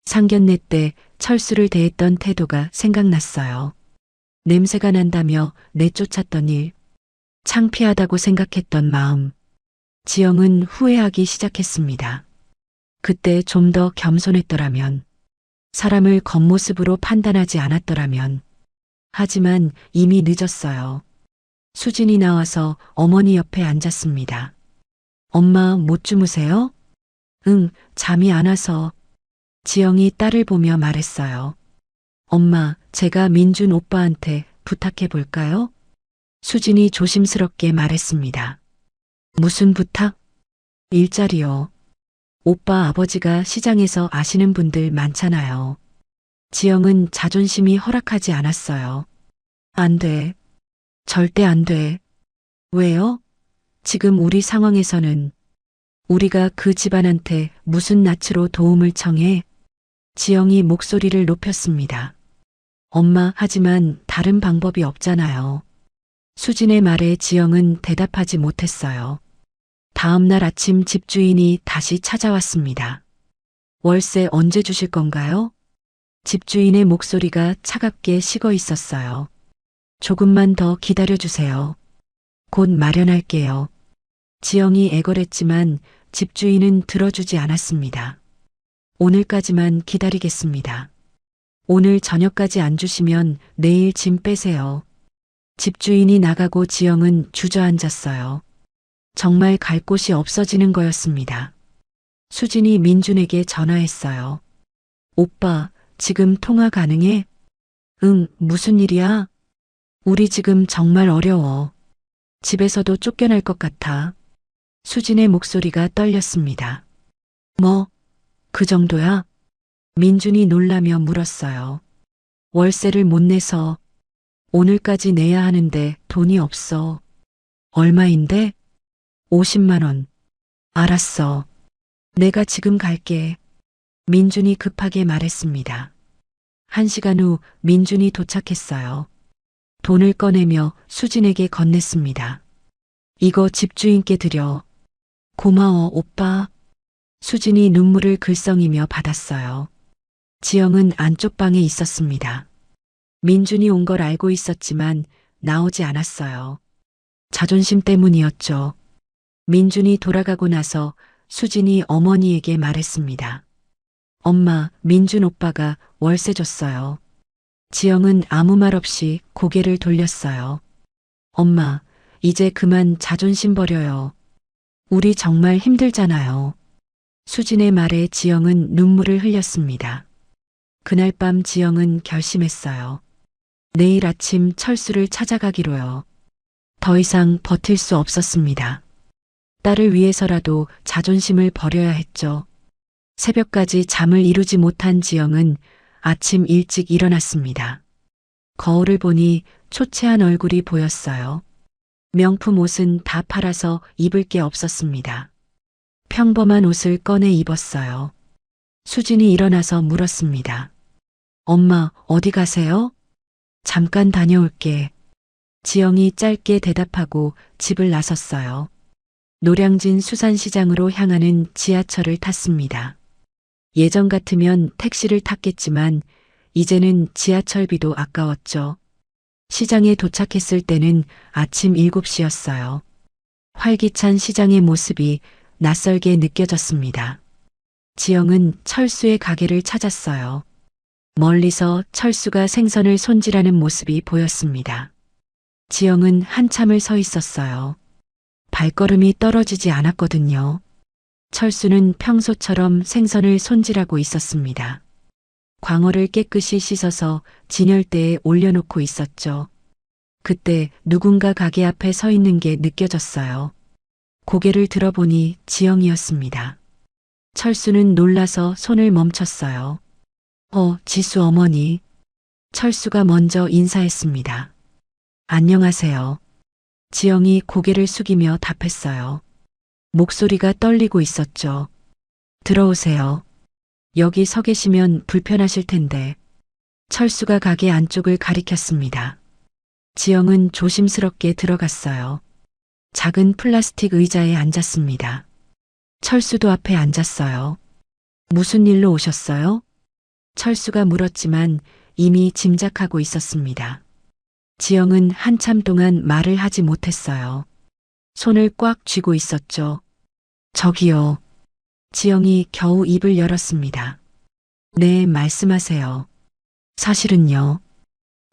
상견례 때 철수를 대했던 태도가 생각났어요. 냄새가 난다며 내쫓았던 일, 창피하다고 생각했던 마음. 지영은 후회하기 시작했습니다. 그때 좀 더 겸손했더라면, 사람을 겉모습으로 판단하지 않았더라면. 하지만 이미 늦었어요. 수진이 나와서 어머니 옆에 앉았습니다. 엄마 못 주무세요? 응, 잠이 안 와서. 지영이 딸을 보며 말했어요. 엄마, 제가 민준 오빠한테 부탁해 볼까요? 수진이 조심스럽게 말했습니다. 무슨 부탁? 일자리요. 오빠 아버지가 시장에서 아시는 분들 많잖아요. 지영은 자존심이 허락하지 않았어요. 안 돼. 절대 안 돼. 왜요? 지금 우리 상황에서는 우리가 그 집안한테 무슨 낯으로 도움을 청해? 지영이 목소리를 높였습니다. 엄마, 하지만 다른 방법이 없잖아요. 수진의 말에 지영은 대답하지 못했어요. 다음 날 아침 집주인이 다시 찾아왔습니다. 월세 언제 주실 건가요? 집주인의 목소리가 차갑게 식어 있었어요. 조금만 더 기다려주세요. 곧 마련할게요. 지영이 애걸했지만 집주인은 들어주지 않았습니다. 오늘까지만 기다리겠습니다. 오늘 저녁까지 안 주시면 내일 짐 빼세요. 집주인이 나가고 지영은 주저앉았어요. 정말 갈 곳이 없어지는 거였습니다. 수진이 민준에게 전화했어요. 오빠, 지금 통화 가능해? 응, 무슨 일이야? 우리 지금 정말 어려워. 집에서도 쫓겨날 것 같아. 수진의 목소리가 떨렸습니다. 뭐, 그 정도야? 민준이 놀라며 물었어요. 월세를 못 내서 오늘까지 내야 하는데 돈이 없어. 얼마인데? 50만 원. 알았어. 내가 지금 갈게. 민준이 급하게 말했습니다. 1시간 후 민준이 도착했어요. 돈을 꺼내며 수진에게 건넸습니다. 이거 집주인께 드려. 고마워, 오빠. 수진이 눈물을 글썽이며 받았어요. 지영은 안쪽 방에 있었습니다. 민준이 온 걸 알고 있었지만 나오지 않았어요. 자존심 때문이었죠. 민준이 돌아가고 나서 수진이 어머니에게 말했습니다. 엄마, 민준 오빠가 월세 줬어요. 지영은 아무 말 없이 고개를 돌렸어요. 엄마, 이제 그만 자존심 버려요. 우리 정말 힘들잖아요. 수진의 말에 지영은 눈물을 흘렸습니다. 그날 밤 지영은 결심했어요. 내일 아침 철수를 찾아가기로요. 더 이상 버틸 수 없었습니다. 딸을 위해서라도 자존심을 버려야 했죠. 새벽까지 잠을 이루지 못한 지영은 아침 일찍 일어났습니다. 거울을 보니 초췌한 얼굴이 보였어요. 명품 옷은 다 팔아서 입을 게 없었습니다. 평범한 옷을 꺼내 입었어요. 수진이 일어나서 물었습니다. 엄마, 어디 가세요? 잠깐 다녀올게. 지영이 짧게 대답하고 집을 나섰어요. 노량진 수산시장으로 향하는 지하철을 탔습니다. 예전 같으면 택시를 탔겠지만 이제는 지하철비도 아까웠죠. 시장에 도착했을 때는 아침 7시였어요. 활기찬 시장의 모습이 낯설게 느껴졌습니다. 지영은 철수의 가게를 찾았어요. 멀리서 철수가 생선을 손질하는 모습이 보였습니다. 지영은 한참을 서 있었어요. 발걸음이 떨어지지 않았거든요. 철수는 평소처럼 생선을 손질하고 있었습니다. 광어를 깨끗이 씻어서 진열대에 올려놓고 있었죠. 그때 누군가 가게 앞에 서 있는 게 느껴졌어요. 고개를 들어보니 지영이었습니다. 철수는 놀라서 손을 멈췄어요. 지수 어머니. 철수가 먼저 인사했습니다. 안녕하세요. 지영이 고개를 숙이며 답했어요. 목소리가 떨리고 있었죠. 들어오세요. 여기 서 계시면 불편하실 텐데. 철수가 가게 안쪽을 가리켰습니다. 지영은 조심스럽게 들어갔어요. 작은 플라스틱 의자에 앉았습니다. 철수도 앞에 앉았어요. 무슨 일로 오셨어요? 철수가 물었지만 이미 짐작하고 있었습니다. 지영은 한참 동안 말을 하지 못했어요. 손을 꽉 쥐고 있었죠. 저기요. 지영이 겨우 입을 열었습니다. 네, 말씀하세요. 사실은요.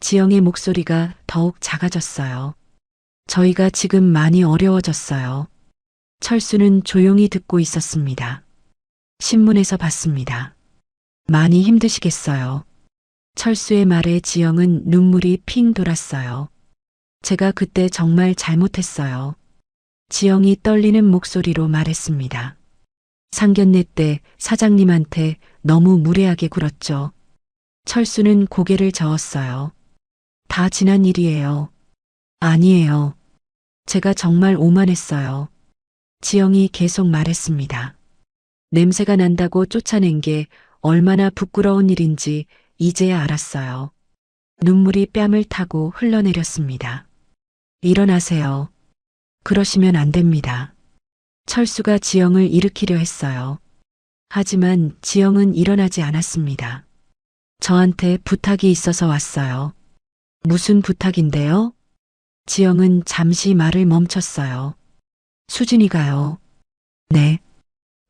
지영의 목소리가 더욱 작아졌어요. 저희가 지금 많이 어려워졌어요. 철수는 조용히 듣고 있었습니다. 신문에서 봤습니다. 많이 힘드시겠어요. 철수의 말에 지영은 눈물이 핑 돌았어요. 제가 그때 정말 잘못했어요. 지영이 떨리는 목소리로 말했습니다. 상견례 때 사장님한테 너무 무례하게 굴었죠. 철수는 고개를 저었어요. 다 지난 일이에요. 아니에요. 제가 정말 오만했어요. 지영이 계속 말했습니다. 냄새가 난다고 쫓아낸 게 얼마나 부끄러운 일인지 이제야 알았어요. 눈물이 뺨을 타고 흘러내렸습니다. 일어나세요. 그러시면 안 됩니다. 철수가 지영을 일으키려 했어요. 하지만 지영은 일어나지 않았습니다. 저한테 부탁이 있어서 왔어요. 무슨 부탁인데요? 지영은 잠시 말을 멈췄어요. 수진이가요. 네.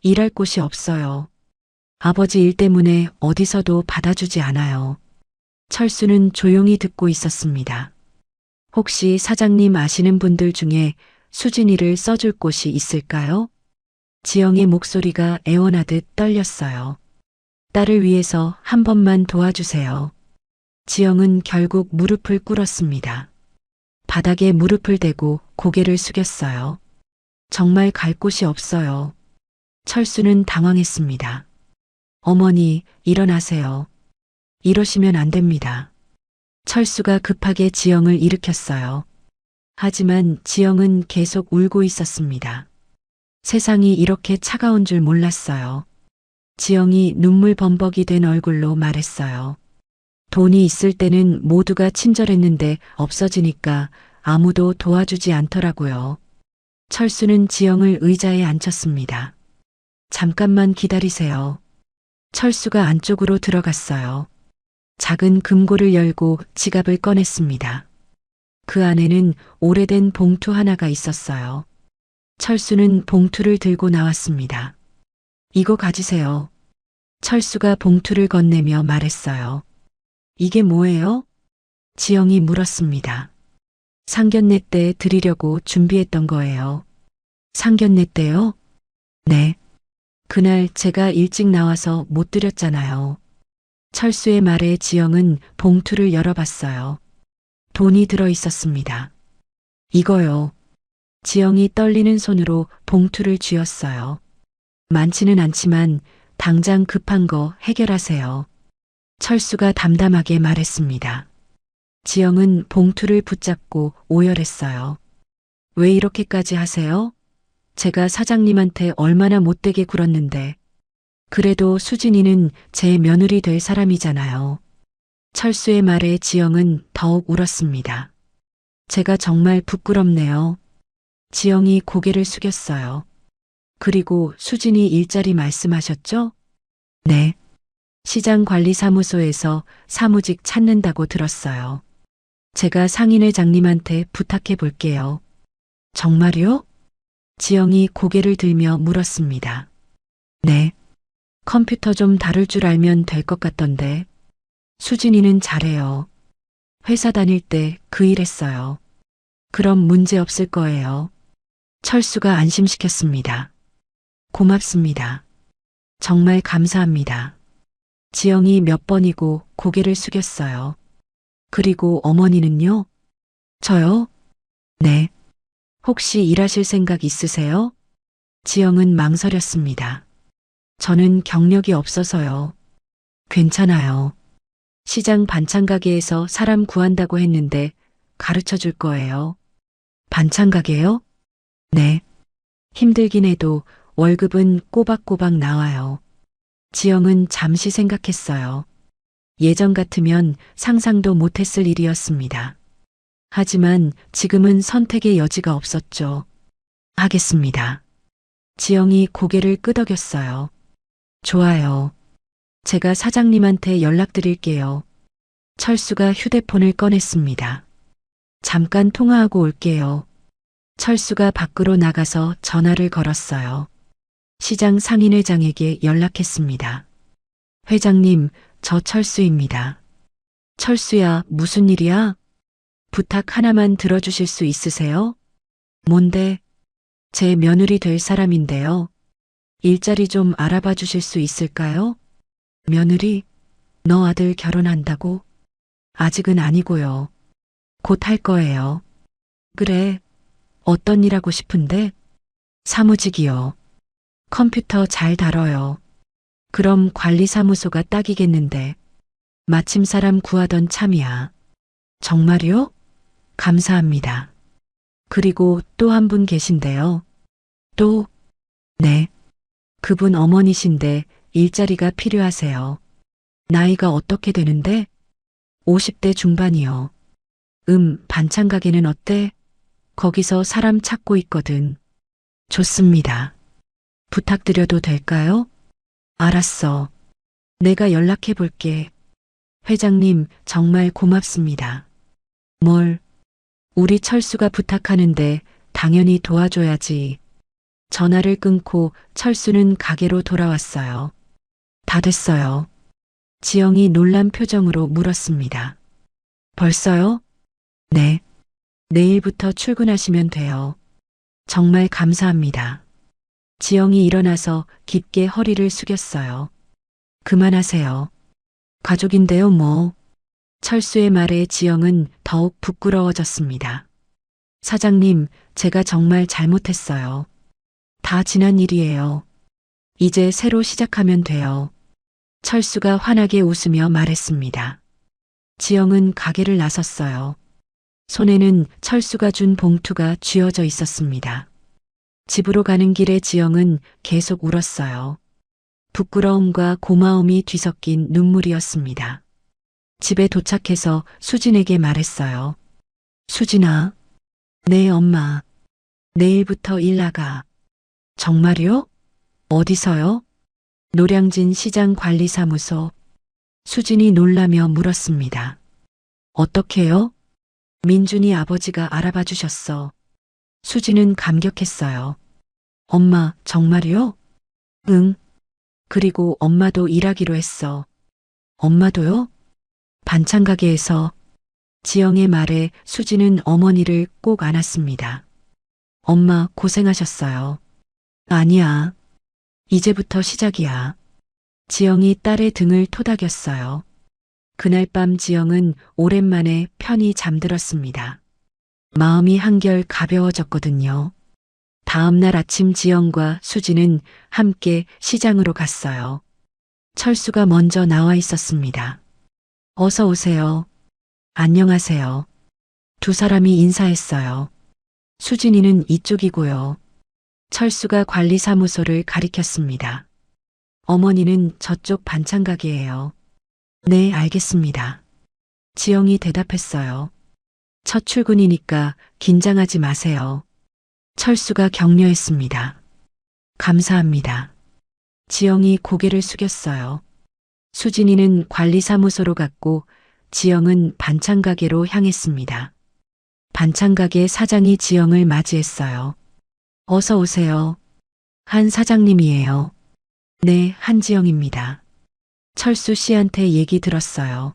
일할 곳이 없어요. 아버지 일 때문에 어디서도 받아주지 않아요. 철수는 조용히 듣고 있었습니다. 혹시 사장님 아시는 분들 중에 수진이를 써줄 곳이 있을까요? 지영의 목소리가 애원하듯 떨렸어요. 딸을 위해서 한 번만 도와주세요. 지영은 결국 무릎을 꿇었습니다. 바닥에 무릎을 대고 고개를 숙였어요. 정말 갈 곳이 없어요. 철수는 당황했습니다. 어머니, 일어나세요. 이러시면 안 됩니다. 철수가 급하게 지영을 일으켰어요. 하지만 지영은 계속 울고 있었습니다. 세상이 이렇게 차가운 줄 몰랐어요. 지영이 눈물 범벅이 된 얼굴로 말했어요. 돈이 있을 때는 모두가 친절했는데 없어지니까 아무도 도와주지 않더라고요. 철수는 지영을 의자에 앉혔습니다. 잠깐만 기다리세요. 철수가 안쪽으로 들어갔어요. 작은 금고를 열고 지갑을 꺼냈습니다. 그 안에는 오래된 봉투 하나가 있었어요. 철수는 봉투를 들고 나왔습니다. 이거 가지세요. 철수가 봉투를 건네며 말했어요. 이게 뭐예요? 지영이 물었습니다. 상견례 때 드리려고 준비했던 거예요. 상견례 때요? 네. 그날 제가 일찍 나와서 못 드렸잖아요. 철수의 말에 지영은 봉투를 열어봤어요. 돈이 들어 있었습니다. 이거요. 지영이 떨리는 손으로 봉투를 쥐었어요. 많지는 않지만 당장 급한 거 해결하세요. 철수가 담담하게 말했습니다. 지영은 봉투를 붙잡고 오열했어요. 왜 이렇게까지 하세요? 제가 사장님한테 얼마나 못되게 굴었는데. 그래도 수진이는 제 며느리 될 사람이잖아요. 철수의 말에 지영은 더욱 울었습니다. 제가 정말 부끄럽네요. 지영이 고개를 숙였어요. 그리고 수진이 일자리 말씀하셨죠? 네. 시장관리사무소에서 사무직 찾는다고 들었어요. 제가 상인회장님한테 부탁해 볼게요. 정말요? 지영이 고개를 들며 물었습니다. 네. 컴퓨터 좀 다룰 줄 알면 될 것 같던데. 수진이는 잘해요. 회사 다닐 때 그 일 했어요. 그럼 문제 없을 거예요. 철수가 안심시켰습니다. 고맙습니다. 정말 감사합니다. 지영이 몇 번이고 고개를 숙였어요. 그리고 어머니는요? 저요? 네. 혹시 일하실 생각 있으세요? 지영은 망설였습니다. 저는 경력이 없어서요. 괜찮아요. 시장 반찬 가게에서 사람 구한다고 했는데 가르쳐 줄 거예요. 반찬 가게요? 네. 힘들긴 해도 월급은 꼬박꼬박 나와요. 지영은 잠시 생각했어요. 예전 같으면 상상도 못했을 일이었습니다. 하지만 지금은 선택의 여지가 없었죠. 하겠습니다. 지영이 고개를 끄덕였어요. 좋아요. 제가 사장님한테 연락드릴게요. 철수가 휴대폰을 꺼냈습니다. 잠깐 통화하고 올게요. 철수가 밖으로 나가서 전화를 걸었어요. 시장 상인회장에게 연락했습니다. 회장님, 저 철수입니다. 철수야, 무슨 일이야? 부탁 하나만 들어주실 수 있으세요? 뭔데? 제 며느리 될 사람인데요. 일자리 좀 알아봐 주실 수 있을까요? 며느리? 너 아들 결혼한다고? 아직은 아니고요. 곧 할 거예요. 그래. 어떤 일 하고 싶은데? 사무직이요. 컴퓨터 잘 다뤄요. 그럼 관리사무소가 딱이겠는데. 마침 사람 구하던 참이야. 정말요? 감사합니다. 그리고 또 한 분 계신데요. 또? 네. 그분 어머니신데 일자리가 필요하세요. 나이가 어떻게 되는데? 50대 중반이요. 반찬 가게는 어때? 거기서 사람 찾고 있거든. 좋습니다. 부탁드려도 될까요? 알았어. 내가 연락해 볼게. 회장님, 정말 고맙습니다. 뭘? 우리 철수가 부탁하는데 당연히 도와줘야지. 전화를 끊고 철수는 가게로 돌아왔어요. 다 됐어요. 지영이 놀란 표정으로 물었습니다. 벌써요? 네. 내일부터 출근하시면 돼요. 정말 감사합니다. 지영이 일어나서 깊게 허리를 숙였어요. 그만하세요. 가족인데요, 뭐. 철수의 말에 지영은 더욱 부끄러워졌습니다. 사장님, 제가 정말 잘못했어요. 다 지난 일이에요. 이제 새로 시작하면 돼요. 철수가 환하게 웃으며 말했습니다. 지영은 가게를 나섰어요. 손에는 철수가 준 봉투가 쥐어져 있었습니다. 집으로 가는 길에 지영은 계속 울었어요. 부끄러움과 고마움이 뒤섞인 눈물이었습니다. 집에 도착해서 수진에게 말했어요. 수진아, 네 엄마. 내일부터 일 나가. 정말요? 어디서요? 노량진 시장관리사무소. 수진이 놀라며 물었습니다. 어떻게요? 민준이 아버지가 알아봐 주셨어. 수진은 감격했어요. 엄마, 정말이요? 응. 그리고 엄마도 일하기로 했어. 엄마도요? 반찬 가게에서. 지영의 말에 수진은 어머니를 꼭 안았습니다. 엄마 고생하셨어요. 아니야. 이제부터 시작이야. 지영이 딸의 등을 토닥였어요. 그날 밤 지영은 오랜만에 편히 잠들었습니다. 마음이 한결 가벼워졌거든요. 다음 날 아침 지영과 수진은 함께 시장으로 갔어요. 철수가 먼저 나와 있었습니다. 어서 오세요. 안녕하세요. 두 사람이 인사했어요. 수진이는 이쪽이고요. 철수가 관리사무소를 가리켰습니다. 어머니는 저쪽 반찬 가게예요. 네, 알겠습니다. 지영이 대답했어요. 첫 출근이니까 긴장하지 마세요. 철수가 격려했습니다. 감사합니다. 지영이 고개를 숙였어요. 수진이는 관리사무소로 갔고 지영은 반찬 가게로 향했습니다. 반찬 가게 사장이 지영을 맞이했어요. 어서 오세요. 한 사장님이에요. 네, 한지영입니다. 철수 씨한테 얘기 들었어요.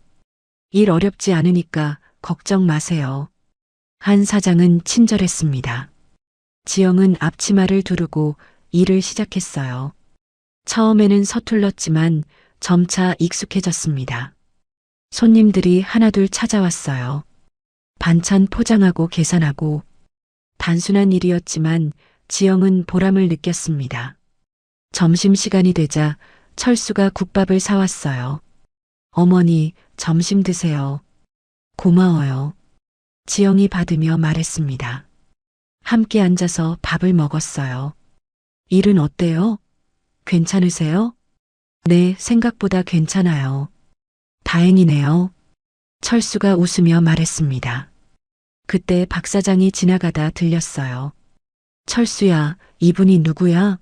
일 어렵지 않으니까 걱정 마세요. 한 사장은 친절했습니다. 지영은 앞치마를 두르고 일을 시작했어요. 처음에는 서툴렀지만 점차 익숙해졌습니다. 손님들이 하나둘 찾아왔어요. 반찬 포장하고 계산하고. 단순한 일이었지만 지영은 보람을 느꼈습니다. 점심시간이 되자 철수가 국밥을 사왔어요. 어머니, 점심 드세요. 고마워요. 지영이 받으며 말했습니다. 함께 앉아서 밥을 먹었어요. 일은 어때요? 괜찮으세요? 네, 생각보다 괜찮아요. 다행이네요. 철수가 웃으며 말했습니다. 그때 박 사장이 지나가다 들렸어요. 철수야, 이분이 누구야?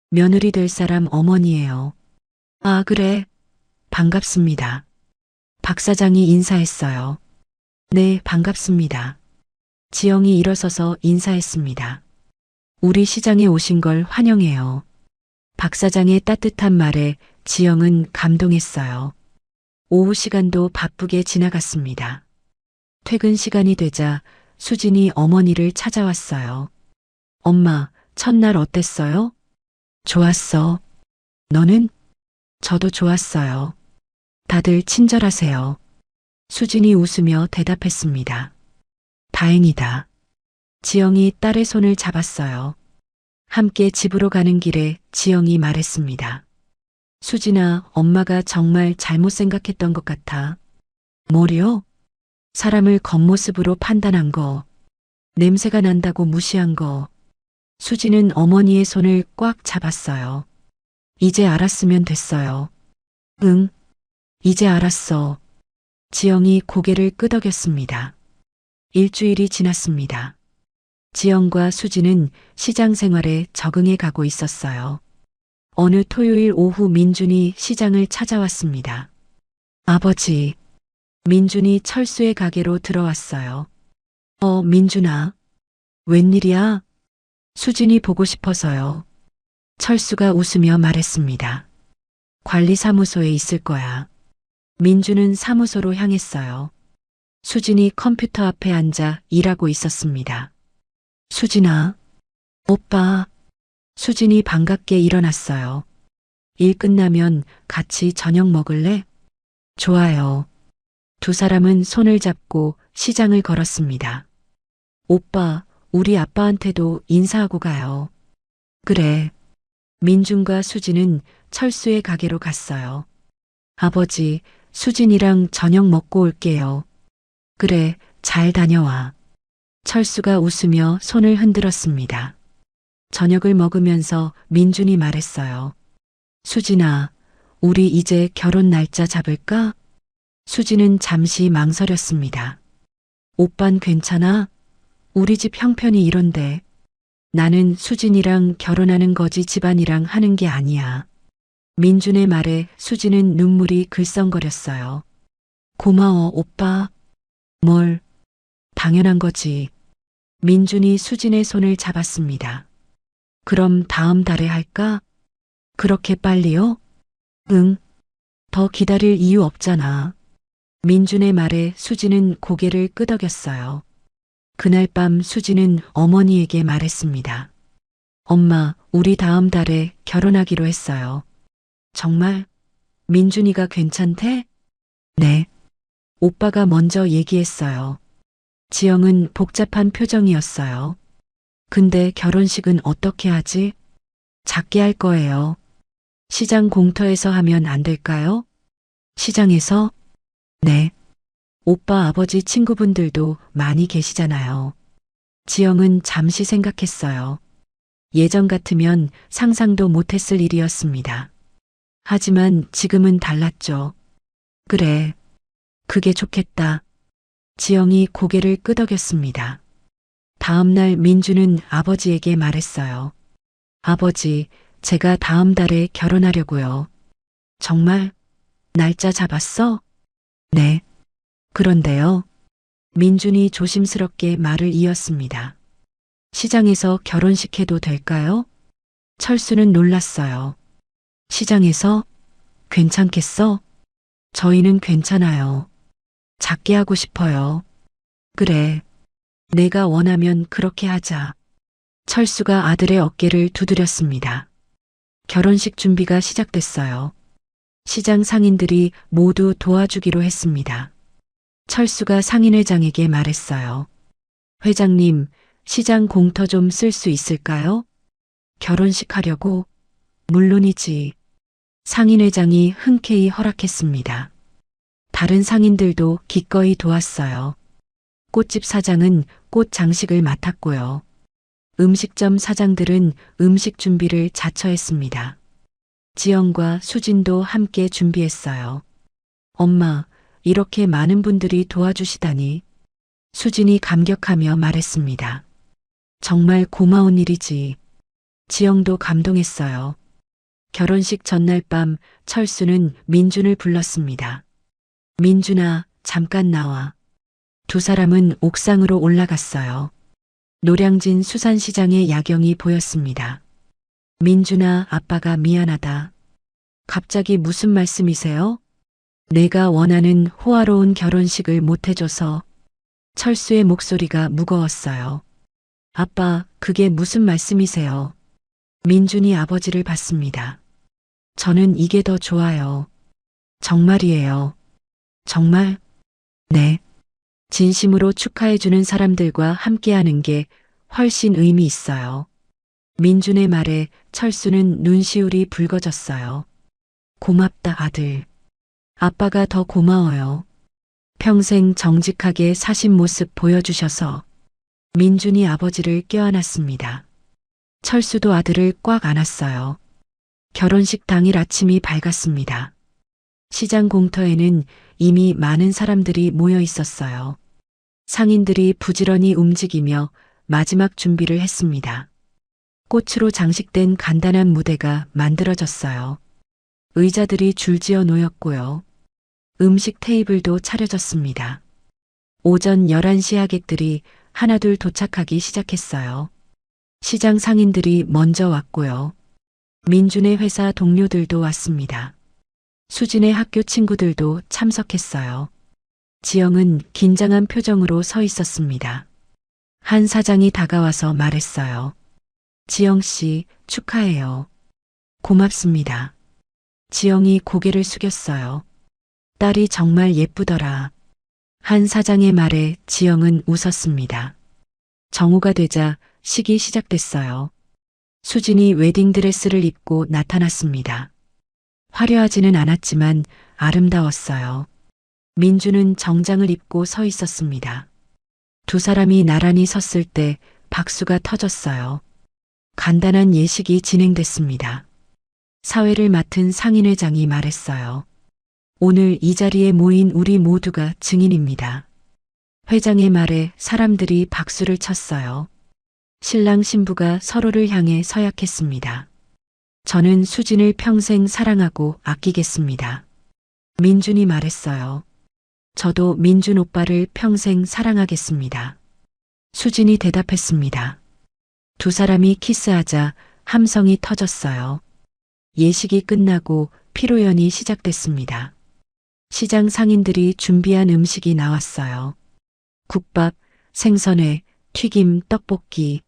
며느리 될 사람 어머니예요. 아, 그래. 반갑습니다. 박 사장이 인사했어요. 네, 반갑습니다. 지영이 일어서서 인사했습니다. 우리 시장에 오신 걸 환영해요. 박 사장의 따뜻한 말에 지영은 감동했어요. 오후 시간도 바쁘게 지나갔습니다. 퇴근 시간이 되자 수진이 어머니를 찾아왔어요. 엄마, 첫날 어땠어요? 좋았어. 너는? 저도 좋았어요. 다들 친절하세요. 수진이 웃으며 대답했습니다. 다행이다. 지영이 딸의 손을 잡았어요. 함께 집으로 가는 길에 지영이 말했습니다. 수진아, 엄마가 정말 잘못 생각했던 것 같아. 뭐요? 사람을 겉모습으로 판단한 거, 냄새가 난다고 무시한 거. 수진은 어머니의 손을 꽉 잡았어요. 이제 알았으면 됐어요. 응, 이제 알았어. 지영이 고개를 끄덕였습니다. 일주일이 지났습니다. 지영과 수진은 시장 생활에 적응해 가고 있었어요. 어느 토요일 오후 민준이 시장을 찾아왔습니다. 아버지, 민준이 철수의 가게로 들어왔어요. 민준아. 웬일이야? 수진이 보고 싶어서요. 철수가 웃으며 말했습니다. 관리사무소에 있을 거야. 민준은 사무소로 향했어요. 수진이 컴퓨터 앞에 앉아 일하고 있었습니다. 수진아. 오빠. 수진이 반갑게 일어났어요. 일 끝나면 같이 저녁 먹을래? 좋아요. 두 사람은 손을 잡고 시장을 걸었습니다. 오빠, 우리 아빠한테도 인사하고 가요. 그래. 민준과 수진은 철수의 가게로 갔어요. 아버지, 수진이랑 저녁 먹고 올게요. 그래, 잘 다녀와. 철수가 웃으며 손을 흔들었습니다. 저녁을 먹으면서 민준이 말했어요. 수진아, 우리 이제 결혼 날짜 잡을까? 수진은 잠시 망설였습니다. 오빤 괜찮아? 우리 집 형편이 이런데. 나는 수진이랑 결혼하는 거지 집안이랑 하는 게 아니야. 민준의 말에 수진은 눈물이 글썽거렸어요. 고마워, 오빠. 뭘, 당연한 거지. 민준이 수진의 손을 잡았습니다. 그럼 다음 달에 할까? 그렇게 빨리요? 응. 더 기다릴 이유 없잖아. 민준의 말에 수진은 고개를 끄덕였어요. 그날 밤 수진은 어머니에게 말했습니다. 엄마, 우리 다음 달에 결혼하기로 했어요. 정말? 민준이가 괜찮대? 네. 오빠가 먼저 얘기했어요. 지영은 복잡한 표정이었어요. 근데 결혼식은 어떻게 하지? 작게 할 거예요. 시장 공터에서 하면 안 될까요? 시장에서? 네. 오빠 아버지 친구분들도 많이 계시잖아요. 지영은 잠시 생각했어요. 예전 같으면 상상도 못했을 일이었습니다. 하지만 지금은 달랐죠. 그래. 그게 좋겠다. 지영이 고개를 끄덕였습니다. 다음 날 민주는 아버지에게 말했어요. 아버지, 제가 다음 달에 결혼하려고요. 정말? 날짜 잡았어? 네. 그런데요. 민준이 조심스럽게 말을 이었습니다. 시장에서 결혼식 해도 될까요? 철수는 놀랐어요. 시장에서? 괜찮겠어? 저희는 괜찮아요. 작게 하고 싶어요. 그래. 내가 원하면 그렇게 하자. 철수가 아들의 어깨를 두드렸습니다. 결혼식 준비가 시작됐어요. 시장 상인들이 모두 도와주기로 했습니다. 철수가 상인회장에게 말했어요. 회장님, 시장 공터 좀 쓸 수 있을까요? 결혼식 하려고? 물론이지. 상인회장이 흔쾌히 허락했습니다. 다른 상인들도 기꺼이 도왔어요. 꽃집 사장은 꽃 장식을 맡았고요. 음식점 사장들은 음식 준비를 자처했습니다. 지영과 수진도 함께 준비했어요. 엄마, 이렇게 많은 분들이 도와주시다니. 수진이 감격하며 말했습니다. 정말 고마운 일이지. 지영도 감동했어요. 결혼식 전날 밤 철수는 민준을 불렀습니다. 민준아, 잠깐 나와. 두 사람은 옥상으로 올라갔어요. 노량진 수산시장의 야경이 보였습니다. 민준아, 아빠가 미안하다. 갑자기 무슨 말씀이세요? 내가 원하는 호화로운 결혼식을 못 해줘서. 철수의 목소리가 무거웠어요. 아빠, 그게 무슨 말씀이세요? 민준이 아버지를 봤습니다. 저는 이게 더 좋아요. 정말이에요. 정말? 네. 진심으로 축하해주는 사람들과 함께하는 게 훨씬 의미 있어요. 민준의 말에 철수는 눈시울이 붉어졌어요. 고맙다, 아들. 아빠가 더 고마워요. 평생 정직하게 사신 모습 보여주셔서. 민준이 아버지를 껴안았습니다. 철수도 아들을 꽉 안았어요. 결혼식 당일 아침이 밝았습니다. 시장 공터에는 이미 많은 사람들이 모여 있었어요. 상인들이 부지런히 움직이며 마지막 준비를 했습니다. 꽃으로 장식된 간단한 무대가 만들어졌어요. 의자들이 줄지어 놓였고요. 음식 테이블도 차려졌습니다. 오전 11시 하객들이 하나둘 도착하기 시작했어요. 시장 상인들이 먼저 왔고요. 민준의 회사 동료들도 왔습니다. 수진의 학교 친구들도 참석했어요. 지영은 긴장한 표정으로 서 있었습니다. 한 사장이 다가와서 말했어요. 지영 씨, 축하해요. 고맙습니다. 지영이 고개를 숙였어요. 딸이 정말 예쁘더라. 한 사장의 말에 지영은 웃었습니다. 정오가 되자 식이 시작됐어요. 수진이 웨딩드레스를 입고 나타났습니다. 화려하지는 않았지만 아름다웠어요. 민주는 정장을 입고 서 있었습니다. 두 사람이 나란히 섰을 때 박수가 터졌어요. 간단한 예식이 진행됐습니다. 사회를 맡은 상인회장이 말했어요. 오늘 이 자리에 모인 우리 모두가 증인입니다. 회장의 말에 사람들이 박수를 쳤어요. 신랑 신부가 서로를 향해 서약했습니다. 저는 수진을 평생 사랑하고 아끼겠습니다. 민준이 말했어요. 저도 민준 오빠를 평생 사랑하겠습니다. 수진이 대답했습니다. 두 사람이 키스하자 함성이 터졌어요. 예식이 끝나고 피로연이 시작됐습니다. 시장 상인들이 준비한 음식이 나왔어요. 국밥, 생선회, 튀김, 떡볶이.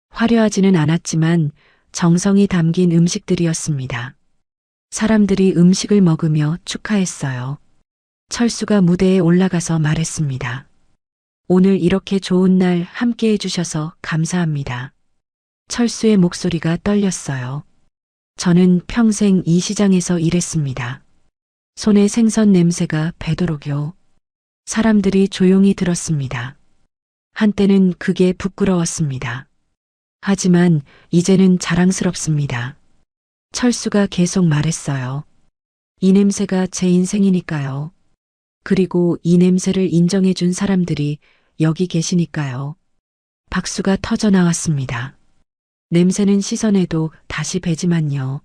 화려하지는 않았지만 정성이 담긴 음식들이었습니다. 사람들이 음식을 먹으며 축하했어요. 철수가 무대에 올라가서 말했습니다. 오늘 이렇게 좋은 날 함께 해주셔서 감사합니다. 철수의 목소리가 떨렸어요. 저는 평생 이 시장에서 일했습니다. 손에 생선 냄새가 배도록요. 사람들이 조용히 들었습니다. 한때는 그게 부끄러웠습니다. 하지만 이제는 자랑스럽습니다. 철수가 계속 말했어요. 이 냄새가 제 인생이니까요. 그리고 이 냄새를 인정해 준 사람들이 여기 계시니까요. 박수가 터져 나왔습니다. 냄새는 시선에도 다시 배지만요.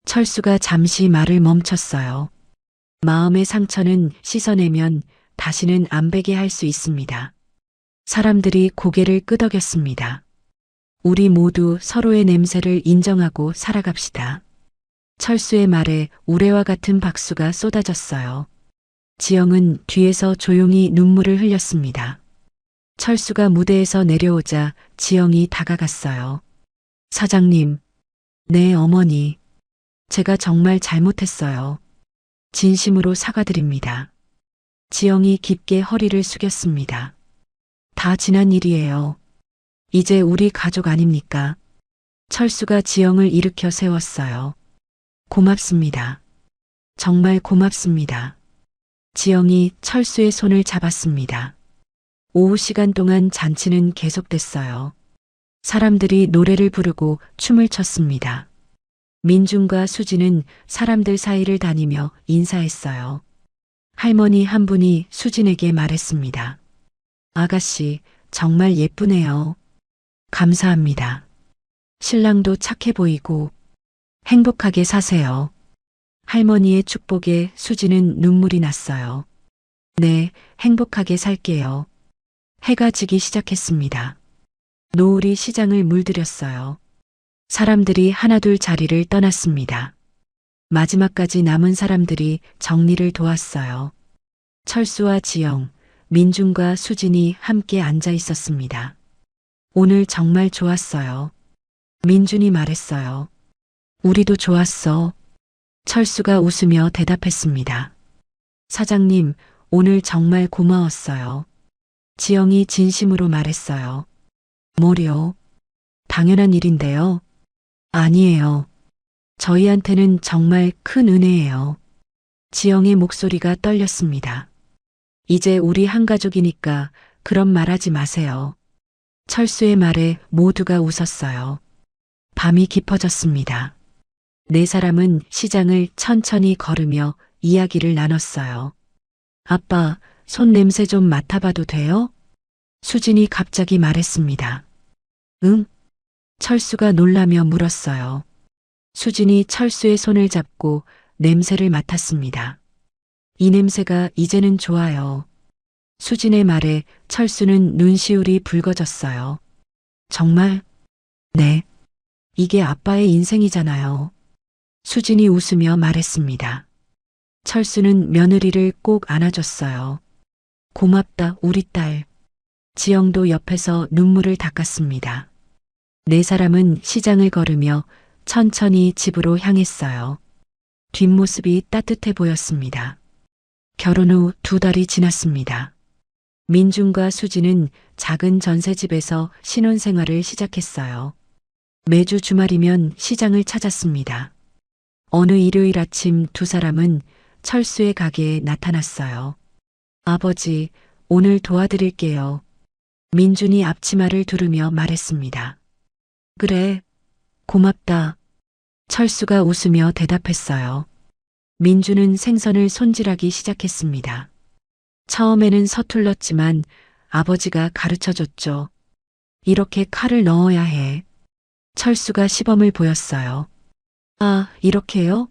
철수가 잠시 말을 멈췄어요. 마음의 상처는 씻어내면 다시는 안 베게 할 수 있습니다. 사람들이 고개를 끄덕였습니다. 우리 모두 서로의 냄새를 인정하고 살아갑시다. 철수의 말에 우레와 같은 박수가 쏟아졌어요. 지영은 뒤에서 조용히 눈물을 흘렸습니다. 철수가 무대에서 내려오자 지영이 다가갔어요. 사장님, 네 어머니, 제가 정말 잘못했어요. 진심으로 사과드립니다. 지영이 깊게 허리를 숙였습니다. 다 지난 일이에요. 이제 우리 가족 아닙니까? 철수가 지영을 일으켜 세웠어요. 고맙습니다. 정말 고맙습니다. 지영이 철수의 손을 잡았습니다. 오후 시간 동안 잔치는 계속됐어요. 사람들이 노래를 부르고 춤을 췄습니다. 민준과 수진은 사람들 사이를 다니며 인사했어요. 할머니 한 분이 수진에게 말했습니다. 아가씨, 정말 예쁘네요. 감사합니다. 신랑도 착해 보이고 행복하게 사세요. 할머니의 축복에 수진은 눈물이 났어요. 네, 행복하게 살게요. 해가 지기 시작했습니다. 노을이 시장을 물들였어요. 사람들이 하나둘 자리를 떠났습니다. 마지막까지 남은 사람들이 정리를 도왔어요. 철수와 지영, 민준과 수진이 함께 앉아 있었습니다. 오늘 정말 좋았어요. 민준이 말했어요. 우리도 좋았어. 철수가 웃으며 대답했습니다. 사장님, 오늘 정말 고마웠어요. 지영이 진심으로 말했어요. 뭐요? 당연한 일인데요. 아니에요. 저희한테는 정말 큰 은혜예요. 지영의 목소리가 떨렸습니다. 이제 우리 한 가족이니까 그런 말하지 마세요. 철수의 말에 모두가 웃었어요. 밤이 깊어졌습니다. 네 사람은 시장을 천천히 걸으며 이야기를 나눴어요. 아빠, 손 냄새 좀 맡아봐도 돼요? 수진이 갑자기 말했습니다. 응? 철수가 놀라며 물었어요. 수진이 철수의 손을 잡고 냄새를 맡았습니다. 이 냄새가 이제는 좋아요. 수진의 말에 철수는 눈시울이 붉어졌어요. 정말? 네. 이게 아빠의 인생이잖아요. 수진이 웃으며 말했습니다. 철수는 며느리를 꼭 안아줬어요. 고맙다, 우리 딸. 지영도 옆에서 눈물을 닦았습니다. 네 사람은 시장을 걸으며 천천히 집으로 향했어요. 뒷모습이 따뜻해 보였습니다. 결혼 후 2달이 지났습니다. 민준과 수진은 작은 전셋집에서 신혼생활을 시작했어요. 매주 주말이면 시장을 찾았습니다. 어느 일요일 아침 두 사람은 철수의 가게에 나타났어요. 아버지, 오늘 도와드릴게요. 민준이 앞치마를 두르며 말했습니다. 그래, 고맙다. 철수가 웃으며 대답했어요. 민준은 생선을 손질하기 시작했습니다. 처음에는 서툴렀지만 아버지가 가르쳐줬죠. 이렇게 칼을 넣어야 해. 철수가 시범을 보였어요. 아, 이렇게요?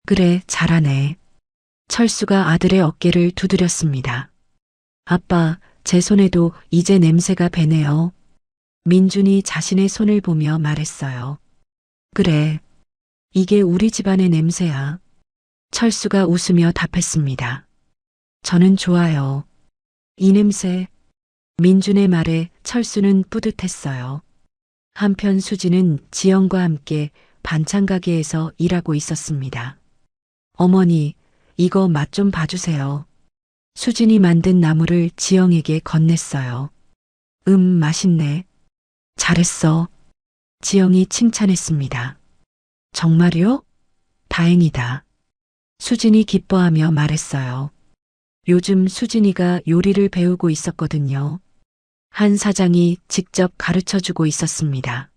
그래, 잘하네. 철수가 아들의 어깨를 두드렸습니다. 아빠, 제 손에도 이제 냄새가 배네요. 민준이 자신의 손을 보며 말했어요. 그래, 이게 우리 집안의 냄새야. 철수가 웃으며 답했습니다. 저는 좋아요. 이 냄새. 민준의 말에 철수는 뿌듯했어요. 한편 수지는 지영과 함께 반찬 가게에서 일하고 있었습니다. 어머니, 이거 맛 좀 봐주세요. 수진이 만든 나물을 지영에게 건넸어요. 맛있네. 잘했어. 지영이 칭찬했습니다. 정말요? 다행이다. 수진이 기뻐하며 말했어요. 요즘 수진이가 요리를 배우고 있었거든요. 한 사장이 직접 가르쳐 주고 있었습니다.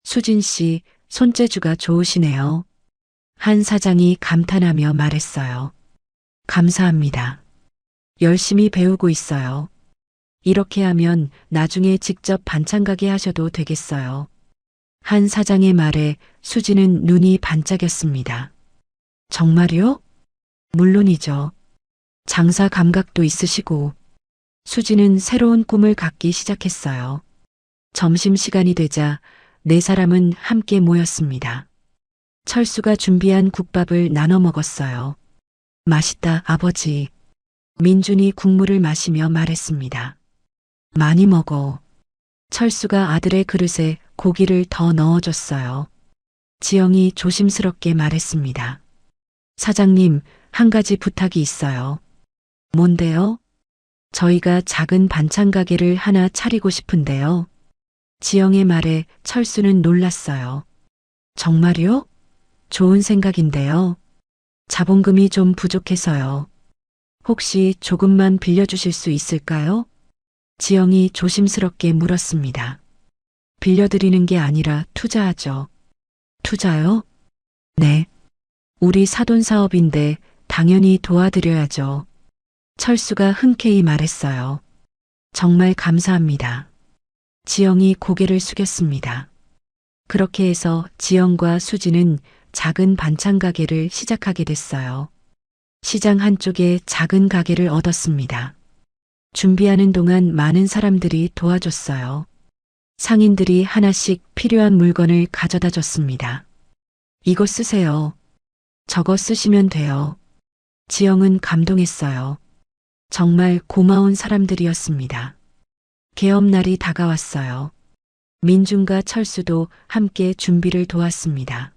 수진 씨, 손재주가 좋으시네요. 한 사장이 감탄하며 말했어요. 감사합니다. 열심히 배우고 있어요. 이렇게 하면 나중에 직접 반찬 가게 하셔도 되겠어요. 한 사장의 말에 수지는 눈이 반짝였습니다. 정말요? 물론이죠. 장사 감각도 있으시고. 수지는 새로운 꿈을 갖기 시작했어요. 점심시간이 되자 네 사람은 함께 모였습니다. 철수가 준비한 국밥을 나눠 먹었어요. 맛있다, 아버지. 민준이 국물을 마시며 말했습니다. 많이 먹어. 철수가 아들의 그릇에 고기를 더 넣어줬어요. 지영이 조심스럽게 말했습니다. 사장님, 한 가지 부탁이 있어요. 뭔데요? 저희가 작은 반찬 가게를 하나 차리고 싶은데요. 지영의 말에 철수는 놀랐어요. 정말요? 좋은 생각인데요. 자본금이 좀 부족해서요. 혹시 조금만 빌려주실 수 있을까요? 지영이 조심스럽게 물었습니다. 빌려드리는 게 아니라 투자하죠. 투자요? 네. 우리 사돈 사업인데 당연히 도와드려야죠. 철수가 흔쾌히 말했어요. 정말 감사합니다. 지영이 고개를 숙였습니다. 그렇게 해서 지영과 수지는 작은 반찬 가게를 시작하게 됐어요. 시장 한쪽에 작은 가게를 얻었습니다. 준비하는 동안 많은 사람들이 도와줬어요. 상인들이 하나씩 필요한 물건을 가져다 줬습니다. 이거 쓰세요. 저거 쓰시면 돼요. 지영은 감동했어요. 정말 고마운 사람들이었습니다. 개업날이 다가왔어요. 민준과 철수도 함께 준비를 도왔습니다.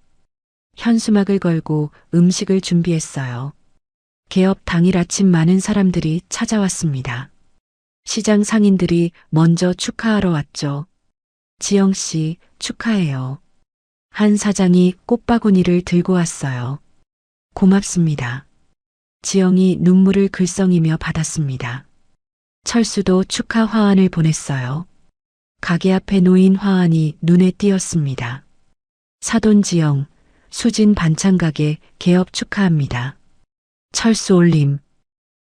현수막을 걸고 음식을 준비했어요. 개업 당일 아침 많은 사람들이 찾아왔습니다. 시장 상인들이 먼저 축하하러 왔죠. 지영 씨, 축하해요. 한 사장이 꽃바구니를 들고 왔어요. 고맙습니다. 지영이 눈물을 글썽이며 받았습니다. 철수도 축하 화환을 보냈어요. 가게 앞에 놓인 화환이 눈에 띄었습니다. 사돈 지영, 수진 반찬 가게 개업 축하합니다. 철수 올림.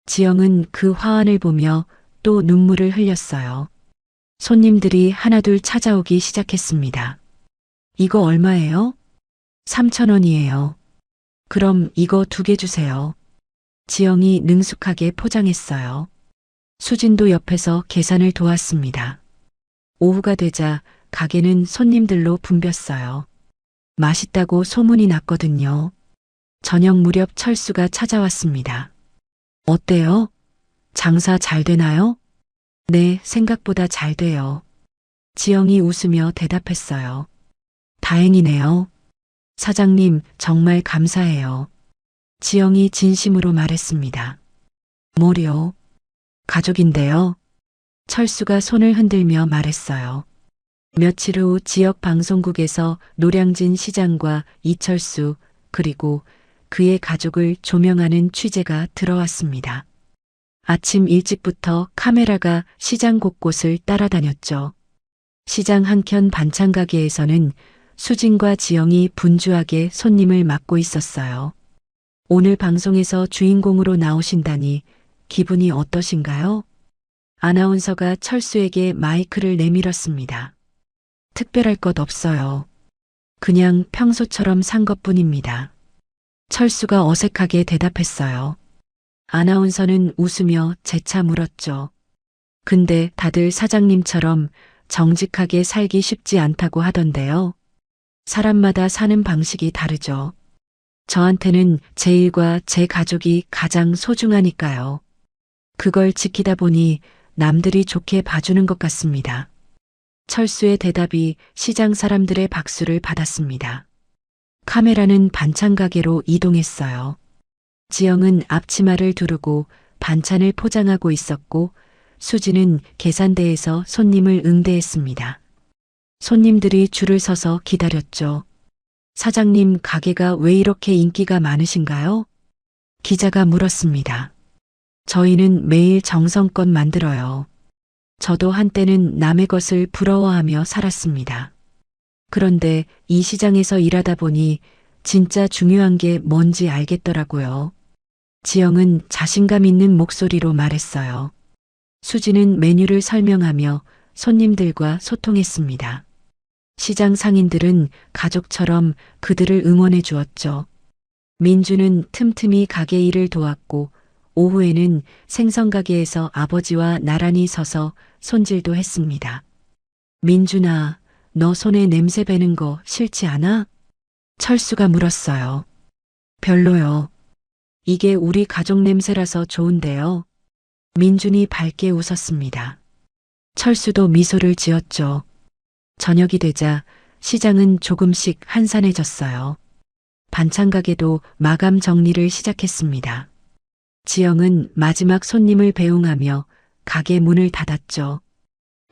지영은 그 화환을 보며 또 눈물을 흘렸어요. 손님들이 하나둘 찾아오기 시작했습니다. 이거 얼마예요? 3,000원이에요. 그럼 이거 2개 주세요. 지영이 능숙하게 포장했어요. 수진도 옆에서 계산을 도왔습니다. 오후가 되자 가게는 손님들로 붐볐어요. 맛있다고 소문이 났거든요. 저녁 무렵 철수가 찾아왔습니다. 어때요? 장사 잘 되나요? 네, 생각보다 잘 돼요. 지영이 웃으며 대답했어요. 다행이네요. 사장님, 정말 감사해요. 지영이 진심으로 말했습니다. 뭐요? 가족인데요. 철수가 손을 흔들며 말했어요. 며칠 후 지역 방송국에서 노량진 시장과 이철수 그리고 그의 가족을 조명하는 취재가 들어왔습니다. 아침 일찍부터 카메라가 시장 곳곳을 따라다녔죠. 시장 한켠 반찬 가게에서는 수진과 지영이 분주하게 손님을 맡고 있었어요. 오늘 방송에서 주인공으로 나오신다니 기분이 어떠신가요? 아나운서가 철수에게 마이크를 내밀었습니다. 특별할 것 없어요. 그냥 평소처럼 산 것뿐입니다. 철수가 어색하게 대답했어요. 아나운서는 웃으며 재차 물었죠. 근데 다들 사장님처럼 정직하게 살기 쉽지 않다고 하던데요. 사람마다 사는 방식이 다르죠. 저한테는 제 일과 제 가족이 가장 소중하니까요. 그걸 지키다 보니 남들이 좋게 봐주는 것 같습니다. 철수의 대답이 시장 사람들의 박수를 받았습니다. 카메라는 반찬 가게로 이동했어요. 지영은 앞치마를 두르고 반찬을 포장하고 있었고 수지는 계산대에서 손님을 응대했습니다. 손님들이 줄을 서서 기다렸죠. 사장님, 가게가 왜 이렇게 인기가 많으신가요? 기자가 물었습니다. 저희는 매일 정성껏 만들어요. 저도 한때는 남의 것을 부러워하며 살았습니다. 그런데 이 시장에서 일하다 보니 진짜 중요한 게 뭔지 알겠더라고요. 지영은 자신감 있는 목소리로 말했어요. 수지는 메뉴를 설명하며 손님들과 소통했습니다. 시장 상인들은 가족처럼 그들을 응원해 주었죠. 민주는 틈틈이 가게 일을 도왔고 오후에는 생선가게에서 아버지와 나란히 서서 손질도 했습니다. 민준아, 너 손에 냄새 배는 거 싫지 않아? 철수가 물었어요. 별로요. 이게 우리 가족 냄새라서 좋은데요. 민준이 밝게 웃었습니다. 철수도 미소를 지었죠. 저녁이 되자 시장은 조금씩 한산해졌어요. 반찬 가게도 마감 정리를 시작했습니다. 지영은 마지막 손님을 배웅하며 가게 문을 닫았죠.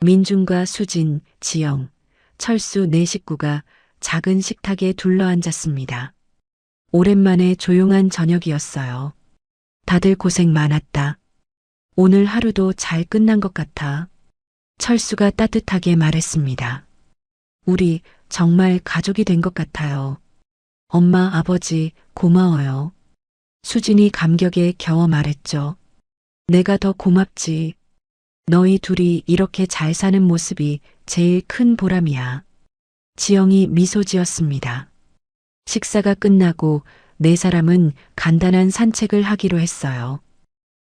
민준과 수진, 지영, 철수 네 식구가 작은 식탁에 둘러앉았습니다. 오랜만에 조용한 저녁이었어요. 다들 고생 많았다. 오늘 하루도 잘 끝난 것 같아. 철수가 따뜻하게 말했습니다. 우리 정말 가족이 된 것 같아요. 엄마, 아버지, 고마워요. 수진이 감격에 겨워 말했죠. 내가 더 고맙지. 너희 둘이 이렇게 잘 사는 모습이 제일 큰 보람이야. 지영이 미소 지었습니다. 식사가 끝나고 네 사람은 간단한 산책을 하기로 했어요.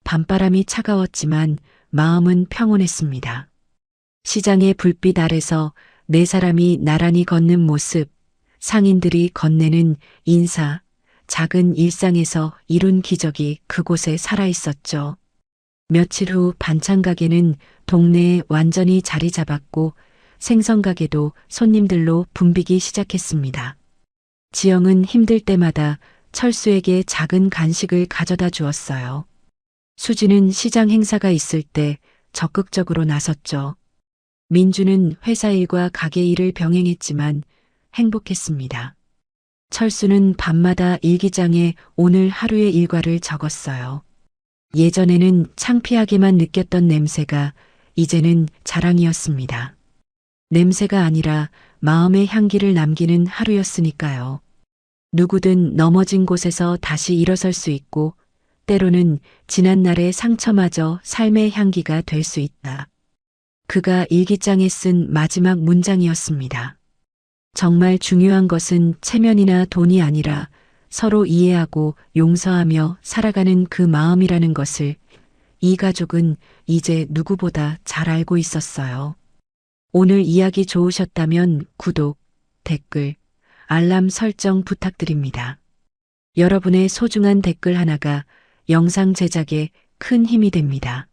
밤바람이 차가웠지만 마음은 평온했습니다. 시장의 불빛 아래서 네 사람이 나란히 걷는 모습, 상인들이 건네는 인사, 작은 일상에서 이룬 기적이 그곳에 살아있었죠. 며칠 후 반찬 가게는 동네에 완전히 자리 잡았고 생선 가게도 손님들로 붐비기 시작했습니다. 지영은 힘들 때마다 철수에게 작은 간식을 가져다 주었어요. 수지는 시장 행사가 있을 때 적극적으로 나섰죠. 민주는 회사 일과 가게 일을 병행했지만 행복했습니다. 철수는 밤마다 일기장에 오늘 하루의 일과를 적었어요. 예전에는 창피하게만 느꼈던 냄새가 이제는 자랑이었습니다. 냄새가 아니라 마음의 향기를 남기는 하루였으니까요. 누구든 넘어진 곳에서 다시 일어설 수 있고 때로는 지난날의 상처마저 삶의 향기가 될 수 있다. 그가 일기장에 쓴 마지막 문장이었습니다. 정말 중요한 것은 체면이나 돈이 아니라 서로 이해하고 용서하며 살아가는 그 마음이라는 것을 이 가족은 이제 누구보다 잘 알고 있었어요. 오늘 이야기 좋으셨다면 구독, 댓글, 알람 설정 부탁드립니다. 여러분의 소중한 댓글 하나가 영상 제작에 큰 힘이 됩니다.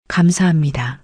감사합니다.